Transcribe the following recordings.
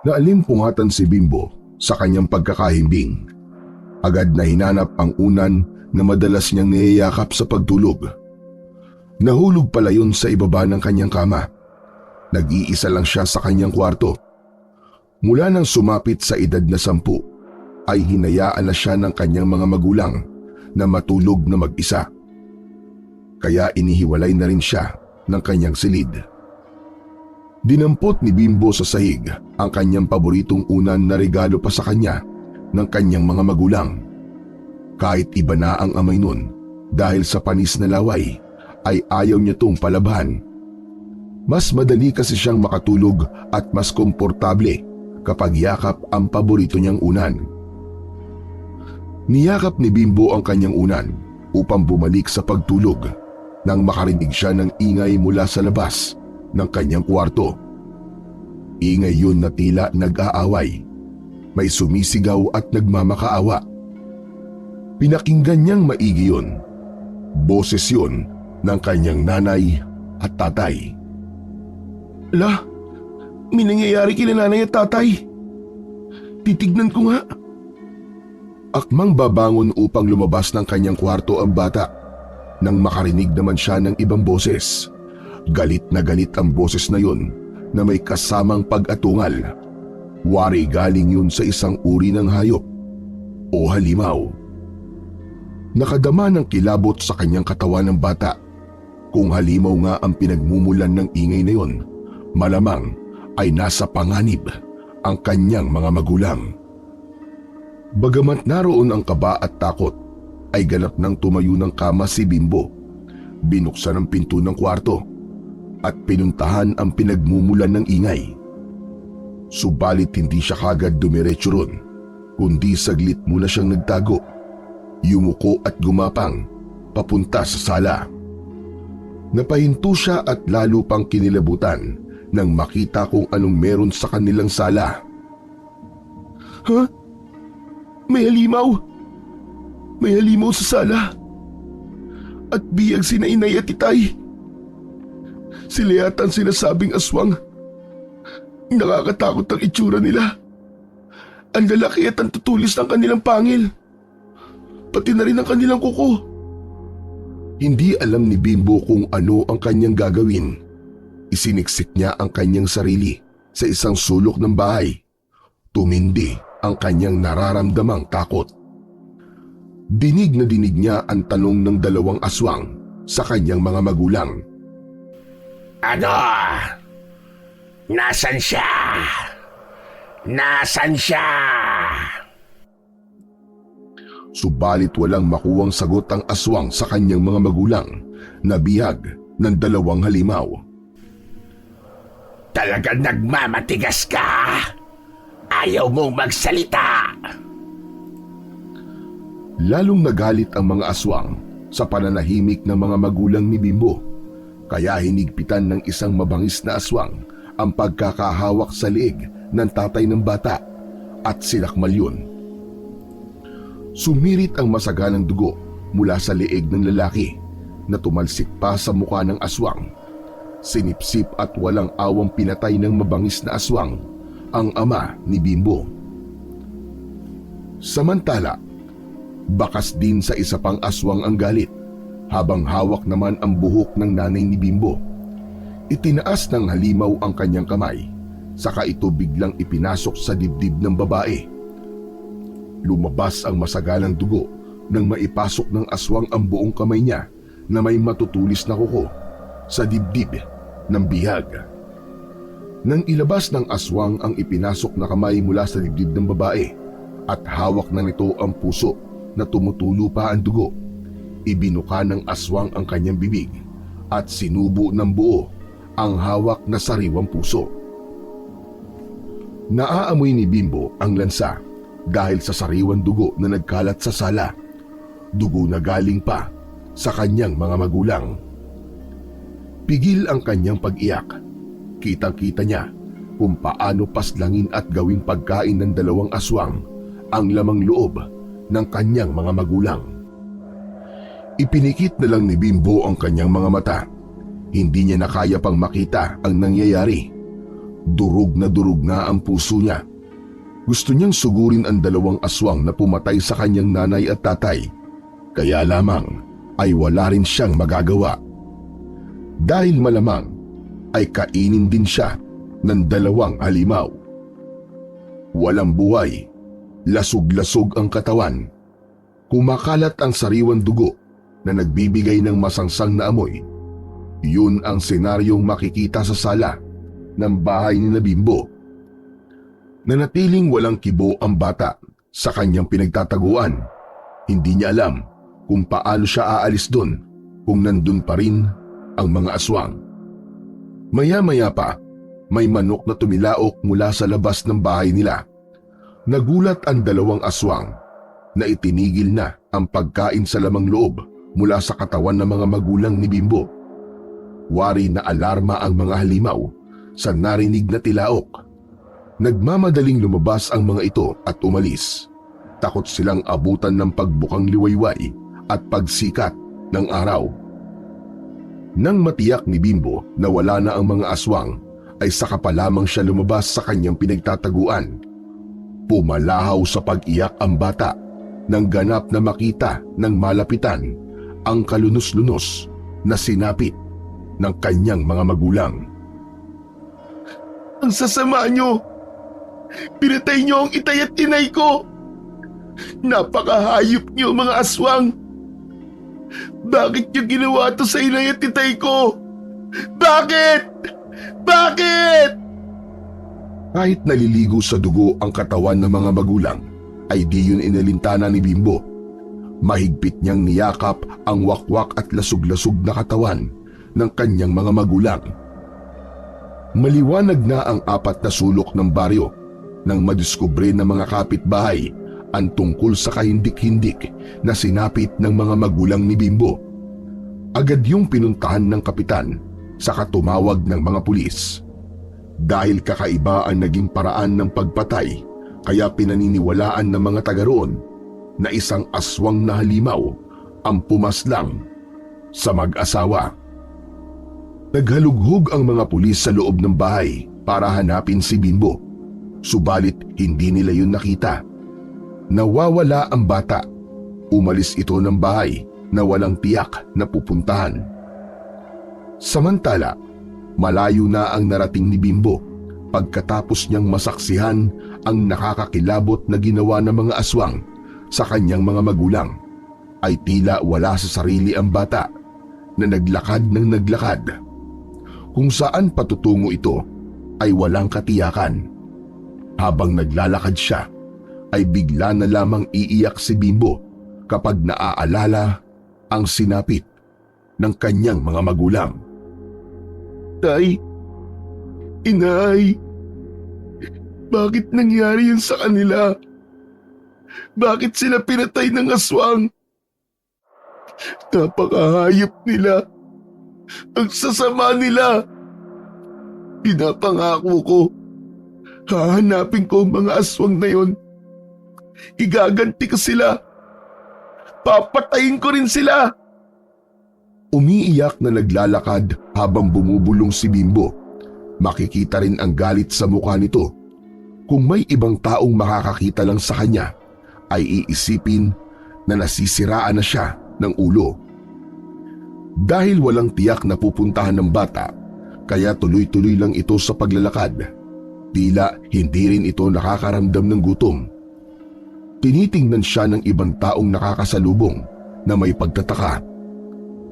Naalimpungatan si Bimbo sa kanyang pagkakahimbing. Agad na hinanap ang unan na madalas niyang niyayakap sa pagtulog. Nahulog pala yun sa ibaba ng kanyang kama. Nag-iisa lang siya sa kanyang kwarto. Mula nang sumapit sa edad na 10, ay hinayaan na siya ng kanyang mga magulang na matulog na mag-isa. Kaya inihiwalay na rin siya ng kanyang silid. Dinampot ni Bimbo sa sahig ang kanyang paboritong unan na regalo pa sa kanya ng kanyang mga magulang. Kahit iba na ang amoy nun dahil sa panis na laway, ay ayaw niya tong palabahan. Mas madali kasi siyang makatulog at mas komportable kapag yakap ang paborito niyang unan. Niyakap ni Bimbo ang kanyang unan upang bumalik sa pagtulog nang makarinig siya ng ingay mula sa labas ng kanyang kwarto. Ingay yun na tila nag-aaway. May sumisigaw at nagmamakaawa. Pinakinggan niyang maigi yun. Boses yun ng kanyang nanay at tatay. "La, may nangyayari kina nanay at tatay. Titignan ko nga." Akmang babangon upang lumabas ng kanyang kwarto ang bata nang makarinig naman siya ng ibang boses. Galit na galit ang boses na yun na may kasamang pag-atungal. Wari galing yun sa isang uri ng hayop o halimaw. Nakadama ng kilabot sa kanyang katawan ng bata. Kung halimaw nga ang pinagmumulan ng ingay na yun, malamang ay nasa panganib ang kanyang mga magulang. Bagamat naroon ang kaba at takot, ay ganap nang tumayo ng kama si Bimbo. Binuksan ang pinto ng kwarto at pinuntahan ang pinagmumulan ng ingay. Subalit hindi siya kagad dumiretso ron, kundi saglit muna siyang nagtago. Yumuko at gumapang papunta sa sala. Napahinto siya at lalo pang kinilabutan nang makita kung anong meron sa kanilang sala. "Ha? May halimaw! May halimaw sa sala! At biyag sina inay at itay! Sila yata ang sinasabing aswang. Nakakatakot ang itsura nila. Ang lalaki at ang tutulis ng kanilang pangil. Pati na rin ang kanilang kuko." Hindi alam ni Bimbo kung ano ang kanyang gagawin. Isiniksik niya ang kanyang sarili sa isang sulok ng bahay. Tumindi ang kanyang nararamdamang takot. Dinig na dinig niya ang tanong ng dalawang aswang sa kanyang mga magulang. "Ano? Nasaan siya? Nasaan siya?" Subalit walang makuwang sagot ang aswang sa kanyang mga magulang na bihag ng dalawang halimaw. "Talagang nagmamatigas ka? Ayaw mong magsalita?" Lalong nagalit ang mga aswang sa pananahimik ng mga magulang ni Bimbo, kaya hinigpitan ng isang mabangis na aswang ang pagkakahawak sa liig ng tatay ng bata at sinakmal yun. Sumirit ang masagalang dugo mula sa liig ng lalaki na tumalsik pa sa mukha ng aswang. Sinipsip at walang awang pinatay ng mabangis na aswang ang ama ni Bimbo. Samantala, bakas din sa isa pang aswang ang galit habang hawak naman ang buhok ng nanay ni Bimbo. Itinaas ng halimaw ang kanyang kamay, saka ito biglang ipinasok sa dibdib ng babae. Lumabas ang masagalang dugo nang maipasok ng aswang ang buong kamay niya na may matutulis na kuko sa dibdib ng bihag. Nang ilabas ng aswang ang ipinasok na kamay mula sa dibdib ng babae at hawak na nito ang puso na tumutulo pa ang dugo, ibinuka ng aswang ang kanyang bibig at sinubo ng buo ang hawak na sariwang puso. Naaamoy ni Bimbo ang lansa dahil sa sariwang dugo na nagkalat sa sala, dugo na galing pa sa kanyang mga magulang. Pigil ang kanyang pag-iyak. Kitang-kita niya kung paano paslangin at gawing pagkain ng dalawang aswang ang lamang loob ng kanyang mga magulang. Ipinikit na lang ni Bimbo ang kanyang mga mata. Hindi niya na kaya pang makita ang nangyayari. Durog na ang puso niya. Gusto niyang sugurin ang 2 aswang na pumatay sa kanyang nanay at tatay. Kaya lamang ay wala rin siyang magagawa. Dahil malamang ay kainin din siya ng 2 halimaw. Walang buhay, lasog-lasog ang katawan. Kumakalat ang sariwang dugo na nagbibigay ng masangsang na amoy. Yun ang senaryong makikita sa sala ng bahay ni Bimbo. Nanatiling walang kibo ang bata sa kanyang pinagtataguan. Hindi niya alam kung paano siya aalis doon kung nandun pa rin ang mga aswang. Maya-maya pa, may manok na tumilaok mula sa labas ng bahay nila. Nagulat ang 2 aswang na itinigil na ang pagkain sa lamang loob mula sa katawan ng mga magulang ni Bimbo. Wari na alarma ang mga halimaw sa narinig na tilaok. Nagmamadaling lumabas ang mga ito at umalis. Takot silang abutan ng pagbukang liwayway at pagsikat ng araw. Nang matiyak ni Bimbo na wala na ang mga aswang, ay saka pa lamang siya lumabas sa kanyang pinagtataguan. Pumalahaw sa pag-iyak ang bata nang ganap na makita ng malapitan ang kalunos-lunos na sinapit ng kanyang mga magulang. Ang sasama niyo! Pinatay niyo ang itay at inay ko! Napakahayop niyo mga aswang! Bakit niyo ginawa to sa inay at itay ko? Bakit? Bakit? Kahit naliligo sa dugo ang katawan ng mga magulang, ay di yun inalintana ni Bimbo. Mahigpit niyang niyakap ang wakwak at lasog-lasog na katawan ng kanyang mga magulang. Maliwanag na ang 4 na sulok ng baryo nang madiskubre ng mga kapitbahay ang tungkol sa kahindik-hindik na sinapit ng mga magulang ni Bimbo. Agad yung pinuntahan ng kapitan saka tumawag ng mga pulis. Dahil kakaiba ang naging paraan ng pagpatay, kaya pinaniniwalaan ng mga taga roon na isang aswang na halimaw ang pumaslang sa mag-asawa. Naghalughog ang mga pulis sa loob ng bahay para hanapin si Bimbo. Subalit hindi nila yun nakita. Nawawala ang bata. Umalis ito ng bahay na walang tiyak na pupuntahan. Samantala, malayo na ang narating ni Bimbo pagkatapos niyang masaksihan ang nakakakilabot na ginawa ng mga aswang sa kanyang mga magulang. Ay tila wala sa sarili ang bata na naglakad ng naglakad. Kung saan patutungo ito ay walang katiyakan. Habang naglalakad siya, ay bigla na lamang iiyak si Bimbo kapag naaalala ang sinapit ng kanyang mga magulang. Tay, inay, bakit nangyari yun sa kanila? Bakit sila pinatay ng aswang? Napakahayop nila. Ang sasama nila. Pinapangako ko, hahanapin ko ang mga aswang na yon. Igaganti ko sila. Papatayin ko rin sila. Umiiyak na naglalakad habang bumubulong si Bimbo. Makikita rin ang galit sa mukha nito. Kung may ibang taong makakakita lang sa kanya, ay iisipin na nasisiraan na siya ng ulo. Dahil walang tiyak na pupuntahan ng bata, kaya tuloy-tuloy lang ito sa paglalakad. Tila hindi rin ito nakakaramdam ng gutom. Tinitingnan siya ng ibang taong nakakasalubong na may pagtataka.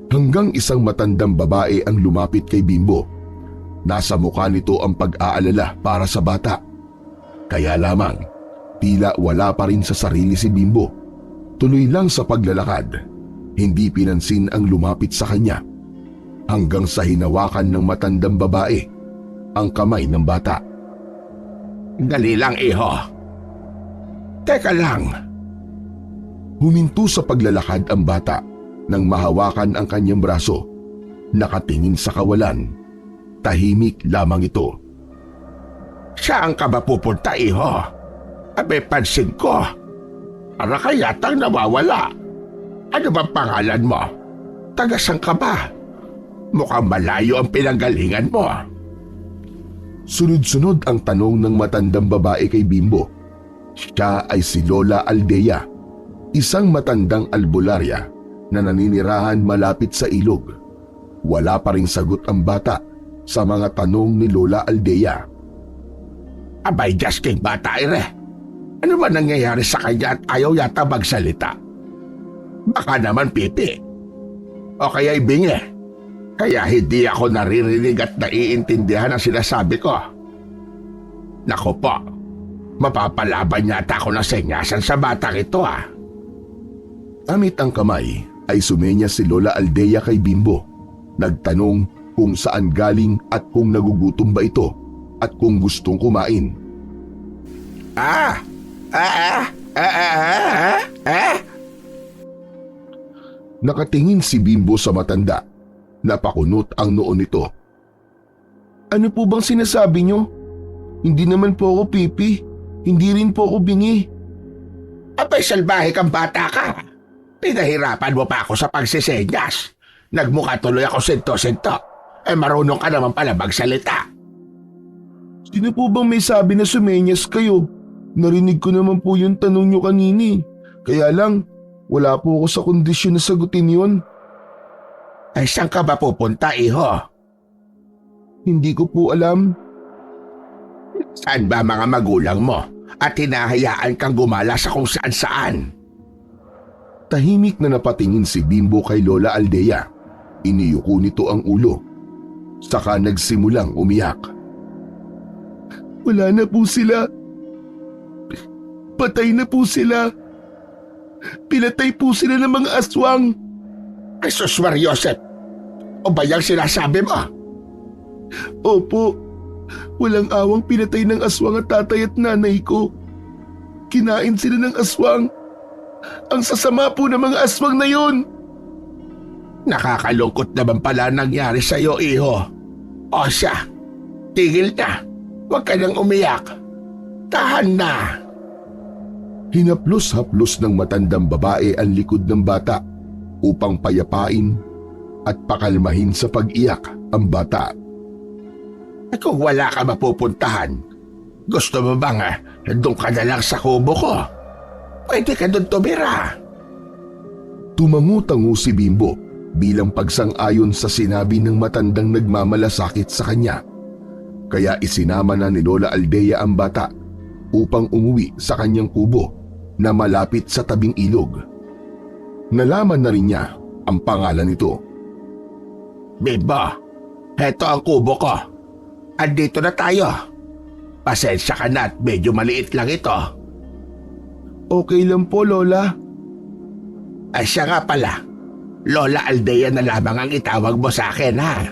Hanggang isang matandang babae ang lumapit kay Bimbo. Nasa mukha nito ang pag-aalala para sa bata. Kaya lamang, tila wala pa rin sa sarili si Bimbo. Tuloy lang sa paglalakad. Hindi pinansin ang lumapit sa kanya. Hanggang sa hinawakan ng matandang babae ang kamay ng bata. Dali lang, iho. Teka lang. Huminto sa paglalakad ang bata nang mahawakan ang kanyang braso. Nakatingin sa kawalan. Tahimik lamang ito. Saan ka ba pupunta, iho? Abe, pansin ko. Para ka yatang nawawala. Ano bang pangalan mo? Taga-san ka ba? Mukhang malayo ang pinanggalingan mo. Sunod-sunod ang tanong ng matandang babae kay Bimbo. Siya ay si Lola Aldea, isang matandang albularya na naninirahan malapit sa ilog. Wala pa ring sagot ang bata sa mga tanong ni Lola Aldea. Abay, just king bata ire. Ano ba nangyayari sa kanya at ayaw yata magsalita? Baka naman pipi. O kaya'y bingi. Kaya hindi ako naririnig at naiintindihan ang sinasabi ko. Naku po, mapapalaban yata ako ng senyasan sa batang ito ah. Gamit ang kamay ay sumenya si Lola Aldea kay Bimbo. Nagtanong kung saan galing at kung nagugutom ba ito at kung gustong kumain. Nakatingin si Bimbo sa matanda. Napakunot ang noo nito. Ano po bang sinasabi nyo? Hindi naman po ako pipi. Hindi rin po ako bingi. Abay, salbahe kang bata ka. Pinahirapan mo pa ako sa pagsisenyas. Nagmukha tuloy ako sento-sento. Marunong ka naman pala magsalita. Sino po bang may sabi na sumenyas kayo? Narinig ko naman po yung tanong nyo kanini. Kaya lang, wala po ako sa kondisyon na sagutin yon. Saan ka ba pupunta, iho? Hindi ko po alam. Saan ba mga magulang mo? At hinahayaan kang gumala sa kung saan-saan? Tahimik na napatingin si Bimbo kay Lola Aldea. Iniyuko nito ang ulo. Saka nagsimulang umiyak. Wala na po sila. Patay na po sila. Pinatay po sila ng mga aswang. Jesus Mariosep, o ba yung sinasabi mo? Opo, walang awang pinatay ng aswang at tatay at nanay ko. Kinain sila ng aswang. Ang sasama po ng mga aswang na yun. Nakakalungkot naman pala nangyari sa'yo, iho. O siya, tigil na. Huwag ka nang umiyak. Tahan na. Hinaplos-haplos ng matandang babae ang likod ng bata upang payapain at pakalmahin sa pag-iyak ang bata. Kung wala ka mapupuntahan, gusto mo bang doon ka na lang sa kubo ko? Pwede ka doon tumira. Tumangu-tangu si Bimbo bilang pagsang-ayon sa sinabi ng matandang nagmamalasakit sa kanya. Kaya isinama na ni Lola Aldea ang bata upang umuwi sa kanyang kubo na malapit sa tabing ilog. Nalaman na rin niya ang pangalan nito. Bimbo, heto ang kubo ko. Andito na tayo. Pasensya ka na at medyo maliit lang ito. Okay lang po, Lola. Siya nga pala, Lola Aldea na lamang ang itawag mo sa akin, ha?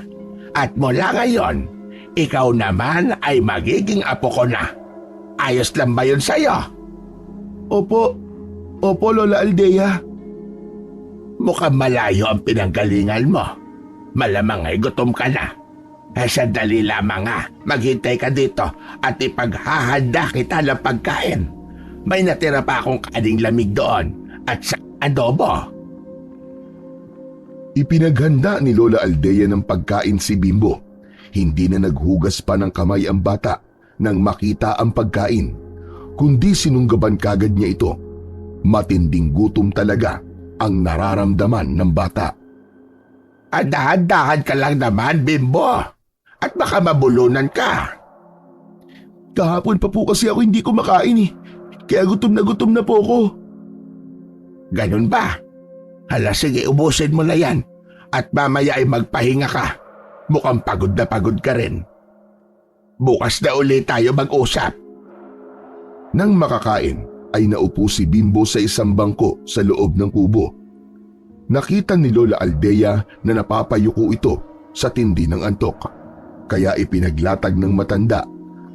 At mula ngayon, ikaw naman ay magiging apo ko na. Ayos lang ba yun sa'yo? Opo, Lola Aldea. Mukhang malayo ang pinanggalingan mo. Malamang ay gutom ka na. Sandali lamang nga, maghintay ka dito at ipaghahanda kita ng pagkain. May natira pa akong kaning lamig doon at sa adobo. Ipinaghanda ni Lola Aldea ng pagkain si Bimbo. Hindi na naghugas pa ng kamay ang bata nang makita ang pagkain, kundi sinunggaban kagad niya ito. Matinding gutom talaga ang nararamdaman ng bata. Dahan-dahan ka lang naman, Bimbo. At baka mabulunan ka. Kahapon pa po kasi ako hindi kumakain eh. Kaya gutom na po ako. Ganun ba? Hala, sige, ubusin mo na yan. At mamaya ay magpahinga ka. Mukhang pagod na pagod ka rin. Bukas na ulit tayo mag-usap. Nang makakain, ay naupo si Bimbo sa isang bangko sa loob ng kubo. Nakita ni Lola Aldea na napapayuko ito sa tindi ng antok. Kaya ipinaglatag ng matanda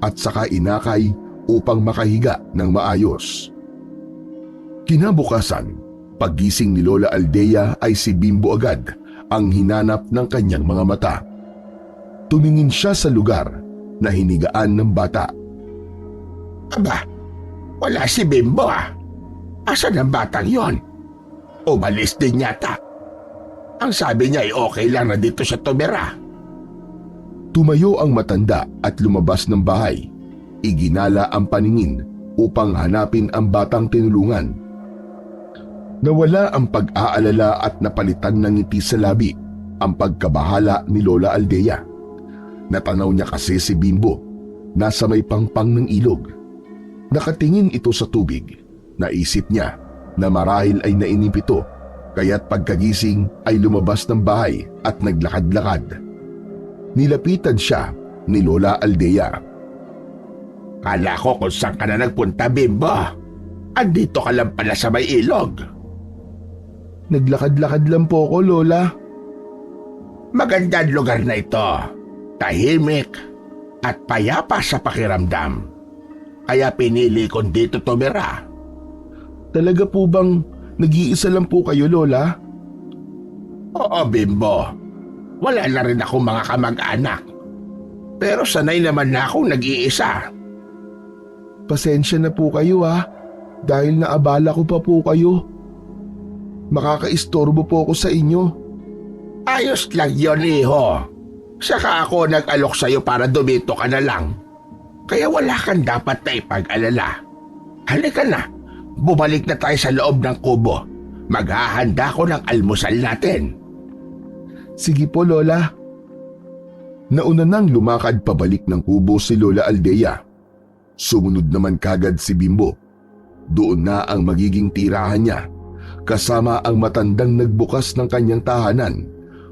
at saka inakay upang makahiga ng maayos. Kinabukasan, paggising ni Lola Aldea ay si Bimbo agad ang hinanap ng kanyang mga mata. Tumingin siya sa lugar na hinigaan ng bata. Aba, wala si Bimbo ah. Asan ang batang yon? Umalis din yata. Ang sabi niya ay okay lang na dito siya tumira. Tumayo ang matanda at lumabas ng bahay. Iginala ang paningin upang hanapin ang batang tinulungan. Nawala ang pag-aalala at napalitan ng ngiti sa labi ang pagkabahala ni Lola Aldea. Natanaw niya kasi si Bimbo, nasa may pangpang ng ilog. Nakatingin ito sa tubig. Naisip niya na marahil ay nainip ito, kaya't pagkagising ay lumabas ng bahay at naglakad-lakad. Nilapitan siya ni Lola Aldea. Kala ko kung saan ka na nagpunta, Bimbo. Andito ka lang pala sa may ilog. Naglakad-lakad lang po ako, Lola. Magandang lugar na ito. Tahimik at payapa sa pakiramdam. Kaya pinili kong dito tumira. Talaga po bang nag-iisa lang po kayo, Lola? Oo, Bimbo. Wala na rin akong mga kamag-anak. Pero sanay naman na akong nag-iisa. Pasensya na po kayo dahil naabala ko pa po kayo. Makakaistorbo po ako sa inyo. Ayos lang yun, iho. Saka ako nag-alok sa'yo para dumito ka na lang. Kaya wala kang dapat na ipag-alala. Halika na, bumalik na tayo sa loob ng kubo. Maghahanda ko ng almusal natin. Sige po, Lola. Nauna nang lumakad pabalik ng kubo si Lola Aldea. Sumunod naman kagad si Bimbo. Doon na ang magiging tirahan niya, kasama ang matandang nagbukas ng kanyang tahanan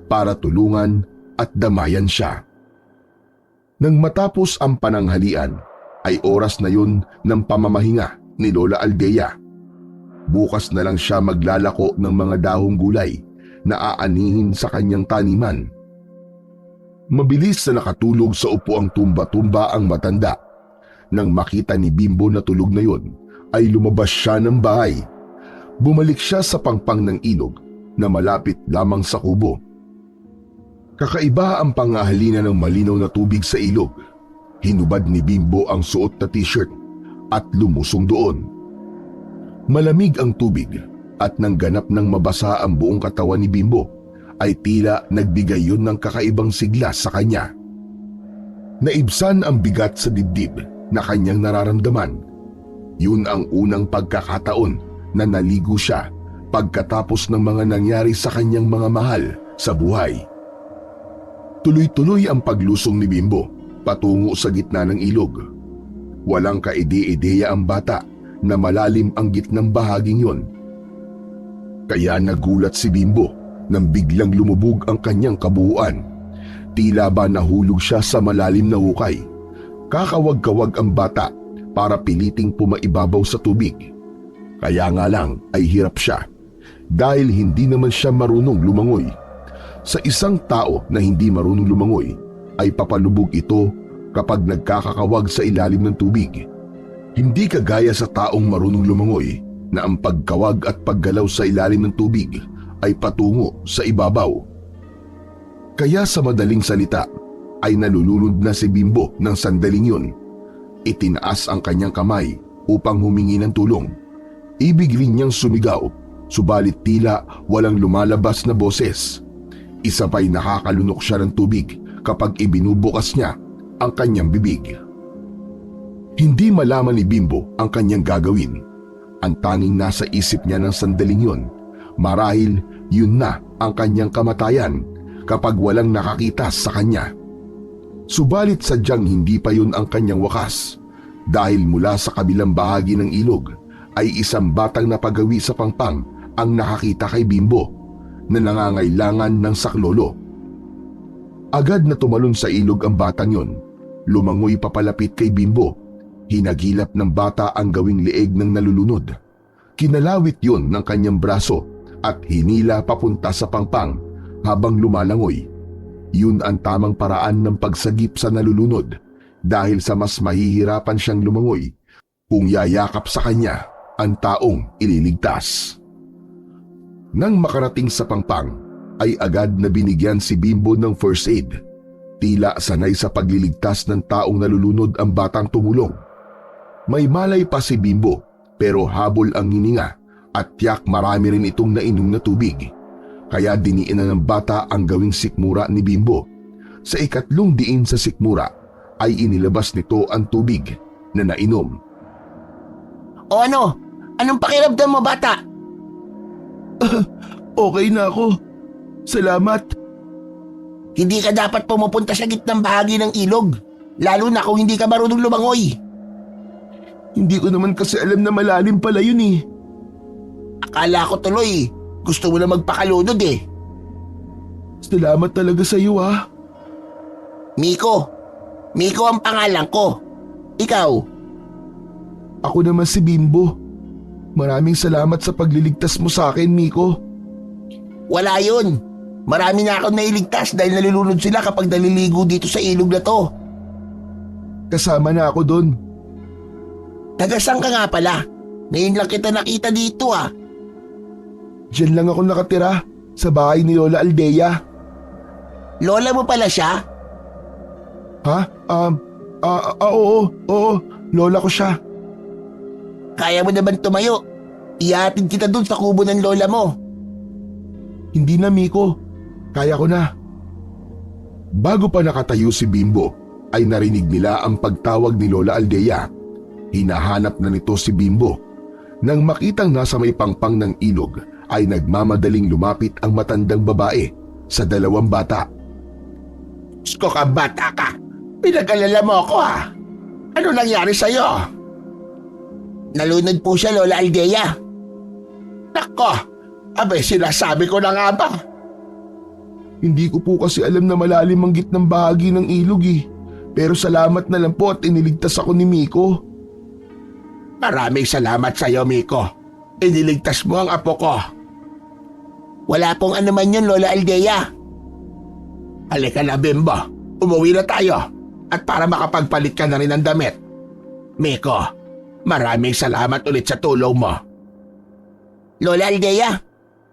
para tulungan at damayan siya. Nang matapos ang pananghalian, ay oras na yun ng pamamahinga ni Lola Aldea. Bukas na lang siya maglalako ng mga dahong gulay na aanihin sa kanyang taniman. Mabilis na nakatulog sa upuang tumba-tumba ang matanda. Nang makita ni Bimbo na tulog na yun, ay lumabas siya ng bahay. Bumalik siya sa pangpang ng ilog na malapit lamang sa kubo. Kakaiba ang pangahalina ng malinaw na tubig sa ilog. Hinubad ni Bimbo ang suot na t-shirt at lumusong doon. Malamig ang tubig at nang ganap ng mabasa ang buong katawan ni Bimbo, ay tila nagbigay yun ng kakaibang sigla sa kanya. Naibsan ang bigat sa dibdib na kanyang nararamdaman. Yun ang unang pagkakataon na naligo siya pagkatapos ng mga nangyari sa kanyang mga mahal sa buhay. Tuloy-tuloy ang paglusong ni Bimbo patungo sa gitna ng ilog. Walang kaide-ideya ang bata na malalim ang gitnang bahaging yon. Kaya nagulat si Bimbo nang biglang lumubog ang kanyang kabuuan. Tila ba nahulog siya sa malalim na hukay. Kakawag-kawag ang bata para piliting pumaibabaw sa tubig. Kaya nga lang ay hirap siya dahil hindi naman siya marunong lumangoy. Sa isang tao na hindi marunong lumangoy ay papalubog ito kapag nagkakakawag sa ilalim ng tubig. Hindi kagaya sa taong marunong lumangoy na ang pagkawag at paggalaw sa ilalim ng tubig ay patungo sa ibabaw. Kaya sa madaling salita ay nalulunod na si Bimbo ng sandaling yun. Itinaas ang kanyang kamay upang humingi ng tulong. Ibig rin niyang sumigaw, subalit tila walang lumalabas na boses. Isa pa'y nakakalunok siya ng tubig kapag ibinubukas niya ang kanyang bibig. Hindi malaman ni Bimbo ang kanyang gagawin. Ang tanging nasa isip niya ng sandaling yun, marahil yun na ang kanyang kamatayan kapag walang nakakita sa kanya. Subalit sadyang hindi pa yun ang kanyang wakas, dahil mula sa kabilang bahagi ng ilog ay isang batang napagawi sa pangpang ang nakakita kay Bimbo na nangangailangan ng saklolo. Agad na tumalon sa ilog ang batang yon. Lumangoy papalapit kay Bimbo. Hinagilap ng bata ang gawing leeg ng nalulunod. Kinalawit yon ng kanyang braso at hinila papunta sa pangpang habang lumalangoy. Yun ang tamang paraan ng pagsagip sa nalulunod dahil sa mas mahihirapan siyang lumangoy kung yayakap sa kanya ang taong ililigtas. Nang makarating sa pangpang, ay agad na binigyan si Bimbo ng first aid. Tila sanay sa pagliligtas ng taong nalulunod ang batang tumulong. May malay pa si Bimbo pero habol ang hininga at tiyak marami rin itong nainom na tubig. Kaya diniinan ng bata ang gawing sikmura ni Bimbo. sa ikatlong diin sa sikmura ay inilabas nito ang tubig na nainom. O ano? Anong pakiramdam mo, bata? Okay na ako. Salamat. Hindi ka dapat pumupunta sa gitnang bahagi ng ilog, lalo na kung hindi ka marunong lumangoy. Hindi ko naman kasi alam na malalim pala yun eh. Akala ko tuloy, gusto mo na magpakalunod eh. Salamat talaga sa iyo ah. Miko. Miko ang pangalan ko. Ikaw? Ako naman si Bimbo. Maraming salamat sa pagliligtas mo sa akin, Miko. Wala yun. Marami na akong nailigtas dahil nalulunod sila kapag naliligo dito sa ilog na to. Kasama na ako doon. Tagasang ka nga pala. Ngayon lang kita nakita dito ah. Diyan lang ako nakatira sa bahay ni Lola Aldea. Lola mo pala siya? Ha? Oo. Lola ko siya. Kaya mo naman tumayo. Ihatid kita dun sa kubo ng lola mo. Hindi na, Miko. Kaya ko na. Bago pa nakatayo si Bimbo, ay narinig nila ang pagtawag ni Lola Aldea. Hinahanap na nito si Bimbo. Nang makitang nasa may pangpang ng ilog, ay nagmamadaling lumapit ang matandang babae sa dalawang bata. Sko ka bata ka. Pinag-alala mo ako ha. Ano nangyari sa'yo? Nalunod po siya, Lola Aldea. Nako, abay sinasabi ko na nga ba? Hindi ko po kasi alam na malalim ang gitnang bahagi ng ilog eh. Pero salamat na lang po at iniligtas ako ni Miko. Maraming salamat sa'yo, Miko. Iniligtas mo ang apo ko. Wala pong anuman yun, Lola Aldea. Halika na, Bimbo. Umuwi na tayo. At para makapagpalit ka na rin ng damit. Miko, maraming salamat ulit sa tulong mo. Lola Aldea,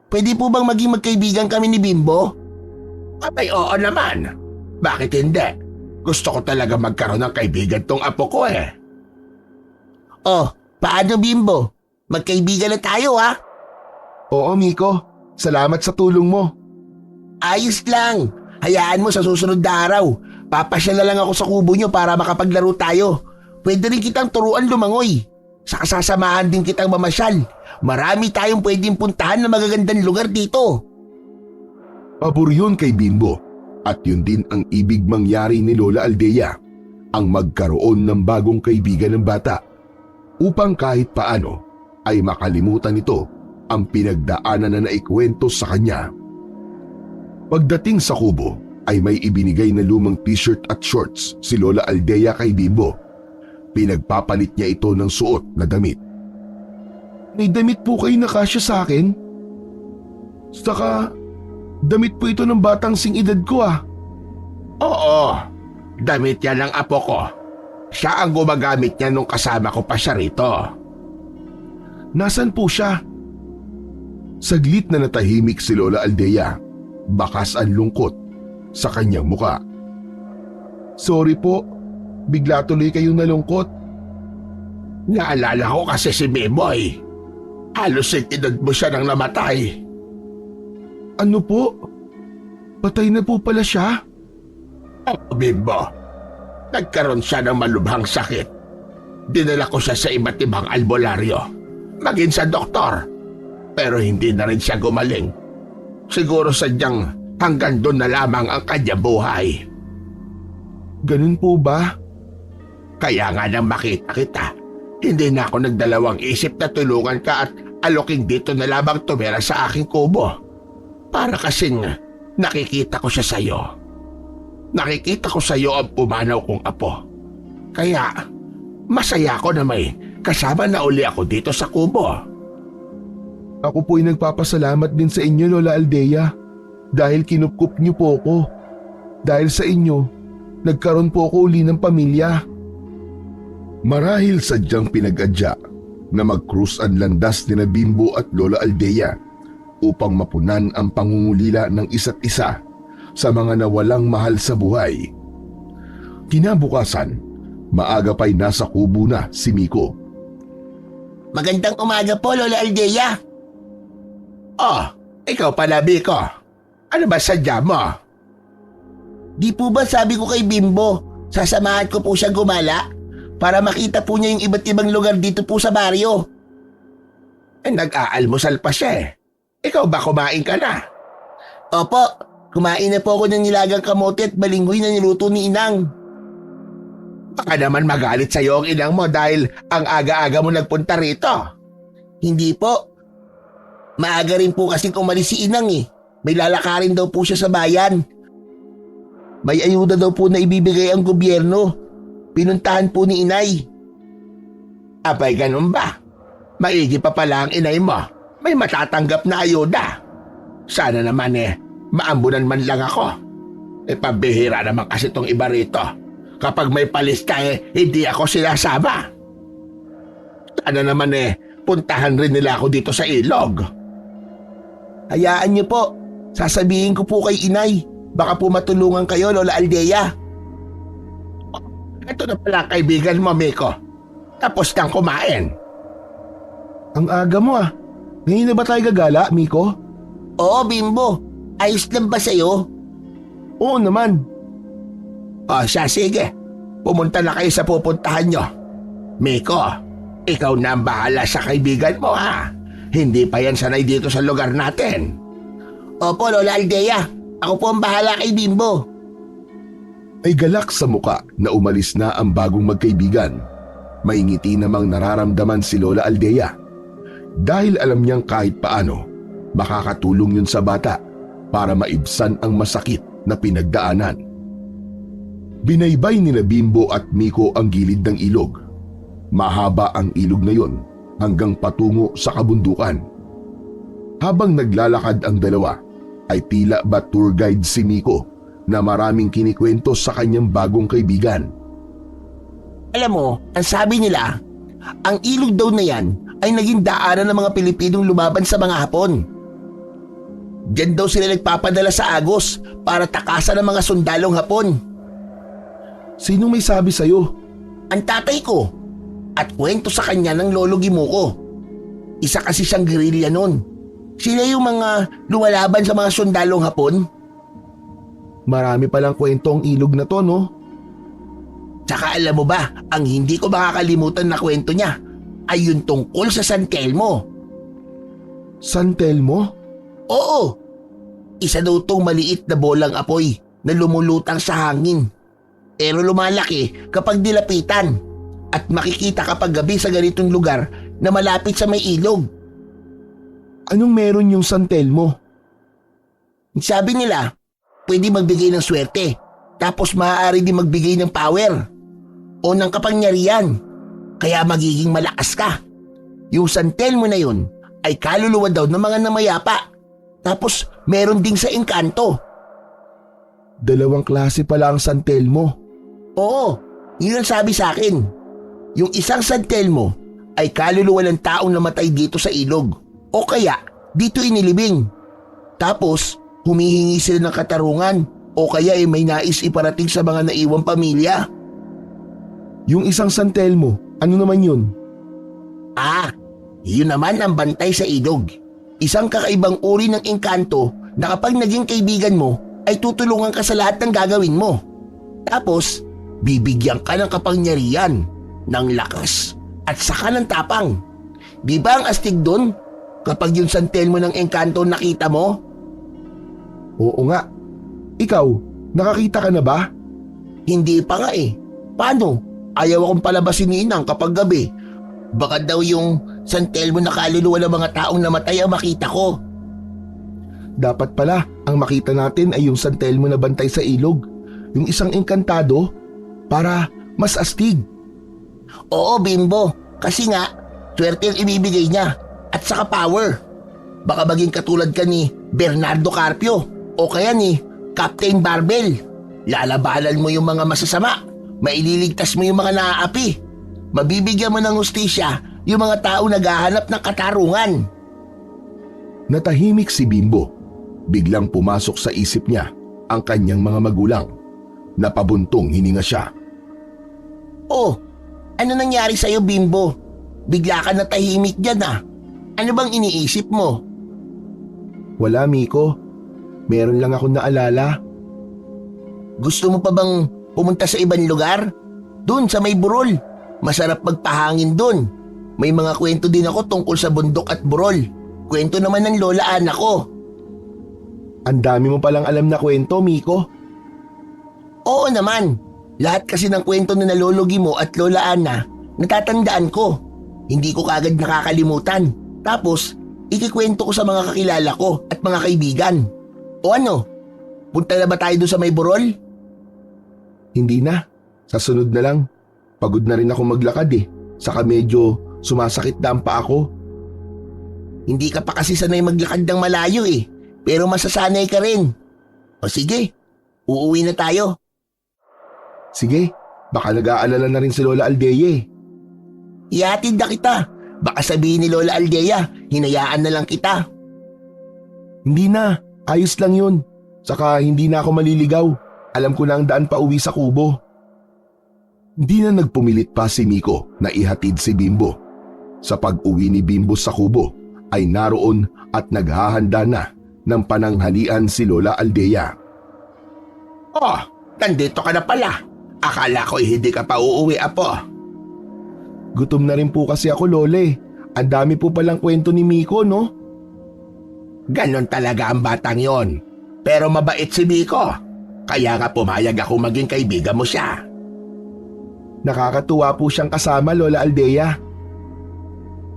pwede po bang maging magkaibigan kami ni Bimbo? Abay, oo naman. Bakit hindi? Gusto ko talaga magkaroon ng kaibigan tong apo ko eh. Oh, paano Bimbo? Magkaibigan na tayo ha? Oo, Miko. Salamat sa tulong mo. Ayos lang. Hayaan mo sa susunod na araw. Papasyal na lang ako sa kubo nyo para makapaglaro tayo. Pwede rin kitang turuan lumangoy. Saka sasamahan din kitang mamasyal. Marami tayong pwedeng puntahan na magagandang lugar dito. Pabor yun kay Bimbo. At yun din ang ibig mangyari ni Lola Aldea. Ang magkaroon ng bagong kaibigan ng bata. Upang kahit paano ay makalimutan nito ang pinagdaanan na naikwento sa kanya. Pagdating sa kubo ay may ibinigay na lumang t-shirt at shorts si Lola Aldea kay Bimbo. Pinagpapalit niya ito ng suot na damit. May damit po kayo na kasya sa akin? Saka, damit po ito ng batang sing edad ko ah. Oo, damit yan ng apo ko. Siya ang gumagamit niya nung kasama ko pa siya rito. Nasaan po siya? Saglit na natahimik si Lola Aldea. Bakas ang lungkot sa kanyang muka. Sorry po, bigla tuloy kayong nalungkot. Naalala ko kasi si Bimboy. Halos itinad mo siya nang namatay. Ano po? Patay na po pala siya? Oh, Bimbo. Nagkaroon siya ng malubhang sakit. Dinala ko siya sa iba't ibang albularyo. Maging sa doktor. Pero hindi na rin siya gumaling. Siguro sadyang hanggang doon na lamang ang kanya buhay. Ganun po ba? Kaya nga nang makita kita, hindi na ako nagdalawang isip na tulungan ka at aloking dito na lamang tumira sa aking kubo. Para kasing nakikita ko siya sa'yo. Nakikita ko sa'yo ang pumanaw kong apo. Kaya masaya ako na may kasama na uli ako dito sa kubo. Ako po'y nagpapasalamat din sa inyo, Lola Aldea. Dahil kinupkup niyo po ako. Dahil sa inyo, nagkaroon po ako uli ng pamilya. Marahil sadyang pinag-adya na mag-cruise ang landas ni Bimbo at Lola Aldea upang mapunan ang pangungulila ng isa't isa sa mga nawalang mahal sa buhay. Kinabukasan, maaga pa'y nasa kubo na si Miko. Magandang umaga po, Lola Aldea. Oh, ikaw pala, Biko. Ano ba sadya mo? Di po ba sabi ko kay Bimbo, sasamahan ko po siya gumala para makita po niya yung iba't ibang lugar dito po sa baryo. Nag-aalmusal pa siya eh. Ikaw ba kumain ka na? Opo, kumain na po ako ng nilagang kamote at balinghoy na niluto ni Inang. Baka naman magalit sa'yo ang inang mo dahil ang aga-aga mo nagpunta rito. Hindi po. Maaga rin po kasing umalis si Inang eh. May lalakarin daw po siya sa bayan. May ayuda daw po na ibibigay ang gobyerno. Pinuntahan po ni Inay. Abay, ganun ba? Maigi pa pala ang inay mo. May matatanggap na ayuda. Sana naman maambunan man lang ako. Pabihira naman kasi tong iba rito. Kapag may palista hindi ako sinasama. Sana naman puntahan rin nila ako dito sa ilog. Hayaan niyo po. Sasabihin ko po kay Inay. Baka po matulungan kayo, Lola Aldea. Ito na pala kaibigan mo, Miko. Tapos kang kumain. Ang aga mo ah. Ngayon na ba tayo gagala, Miko? Oo, Bimbo. Ayos lang ba sa'yo? Oo naman. O siya, sige. Pumunta na kayo sa pupuntahan nyo. Miko, ikaw na ang bahala sa kaibigan mo ha. Hindi pa yan sanay dito sa lugar natin. Opo, Lola Aldea. Ako po ang bahala kay Bimbo. Ay galak sa muka na umalis na ang bagong magkaibigan. May ngiti namang nararamdaman si Lola Aldea. Dahil alam niyang kahit paano, makakatulong yun sa bata para maibsan ang masakit na pinagdaanan. Binaybay nila Bimbo at Miko ang gilid ng ilog. Mahaba ang ilog na yun hanggang patungo sa kabundukan. Habang naglalakad ang dalawa, ay tila ba tour guide si Miko na maraming kinikwento sa kanyang bagong kaibigan. Alam mo, ang sabi nila, ang ilog daw na yan ay naging daanan ng mga Pilipinong lumaban sa mga Hapon. Diyan daw sila nagpapadala sa Agos para takasan ng mga sundalong Hapon. Sinong may sabi sa'yo? Ang tatay ko at kwento sa kanya ng lolo Gimuko. Isa kasi siyang guerrilla nun. Sila yung mga lumalaban sa mga sundalong Hapon. Marami palang kwento ang ilog na to, no? Tsaka alam mo ba, ang hindi ko makakalimutan na kwento niya ay yung tungkol sa San Telmo. San Telmo? Oo, isa daw tong maliit na bolang apoy na lumulutang sa hangin. Pero lumalaki kapag dilapitan at makikita kapag gabi sa ganitong lugar na malapit sa may ilog. Anong meron yung San Telmo? Sabi nila, pwede magbigay ng swerte tapos maaari din magbigay ng power o ng kapangyarihan. Kaya magiging malakas ka. Yung San Telmo na yun ay kaluluwa daw ng mga namayapa. Tapos meron ding sa engkanto. Dalawang klase pala ang San Telmo. Oo, yun ang sabi sa akin. Yung isang San Telmo ay kaluluwa ng taong namatay dito sa ilog o kaya dito inilibing. Tapos humihingi sila ng katarungan o kaya ay may nais iparating sa mga naiwang pamilya. Yung isang San Telmo, ano naman yun? Yun naman ang bantay sa ilog. Isang kakaibang uri ng engkanto na kapag naging kaibigan mo ay tutulungan ka sa lahat ng gagawin mo. Tapos, bibigyan ka ng kapangyarihan, ng lakas, at saka ng tapang. Di ba ang astig doon kapag yung San Telmo ng engkanto nakita mo? Oo nga. Ikaw, nakakita ka na ba? Hindi pa nga eh. Paano? Ayaw akong palabasin ni Inang kapag gabi. Baka daw yung San Telmo na kaluluwa ng mga taong namatay ang makita ko. Dapat pala, ang makita natin ay yung San Telmo na bantay sa ilog. Yung isang engkantado para mas astig. Oo, Bimbo. Kasi nga, swerte ang ibibigay niya at saka power. Baka maging katulad ka ni Bernardo Carpio o kaya ni Captain Barbel. Lalabanan mo yung mga masasama. Maililigtas mo yung mga naaapi. Mabibigyan mo ng hustisya yung mga tao naghahanap ng katarungan. Natahimik si Bimbo. Biglang pumasok sa isip niya ang kanyang mga magulang. Napabuntong hininga siya. Oh, ano nangyari sa'yo, Bimbo? Bigla ka natahimik dyan ah. Ano bang iniisip mo? Wala, Miko. Meron lang akong naalala. Gusto mo pa bang pumunta sa ibang lugar? Doon sa may burol. Masarap magpahangin doon. May mga kwento din ako tungkol sa bundok at burol. Kwento naman ng lola Ana ko. Ang dami mo palang alam na kwento, Miko. Oo naman. Lahat kasi ng kwento na nalologi mo at lola Ana, natatandaan ko. Hindi ko kagad nakakalimutan. Tapos, ikikwento ko sa mga kakilala ko at mga kaibigan. O ano? Punta na ba tayo doon sa may burol? Hindi na. Sa sunod na lang. Pagod na rin ako maglakad eh. Saka medyo sumasakit na ang paa ko. Hindi ka pa kasi sanay maglakad ng malayo eh. Pero masasanay ka rin. O sige, uuwi na tayo. Sige, baka nag-aalala na rin si Lola Aldea eh. Ihatid na kita. Baka sabihin ni Lola Aldea, hinayaan na lang kita. Hindi na, ayos lang yun. Saka hindi na ako maliligaw. Alam ko na ang daan pa uwi sa kubo. Hindi na nagpumilit pa si Miko na ihatid si Bimbo. Sa pag-uwi ni Bimbo sa kubo ay naroon at naghahanda na ng pananghalian si Lola Aldea. Oh, nandito ka na pala. Akala ko hindi ka pa uuwi, apo. Gutom na rin po kasi ako, Lole. Ang dami po palang kwento ni Miko, no? Ganon talaga ang batang yon. Pero mabait si Miko. Kaya nga pumayag ako maging kaibigan mo siya. Nakakatuwa po siyang kasama, Lola Aldea.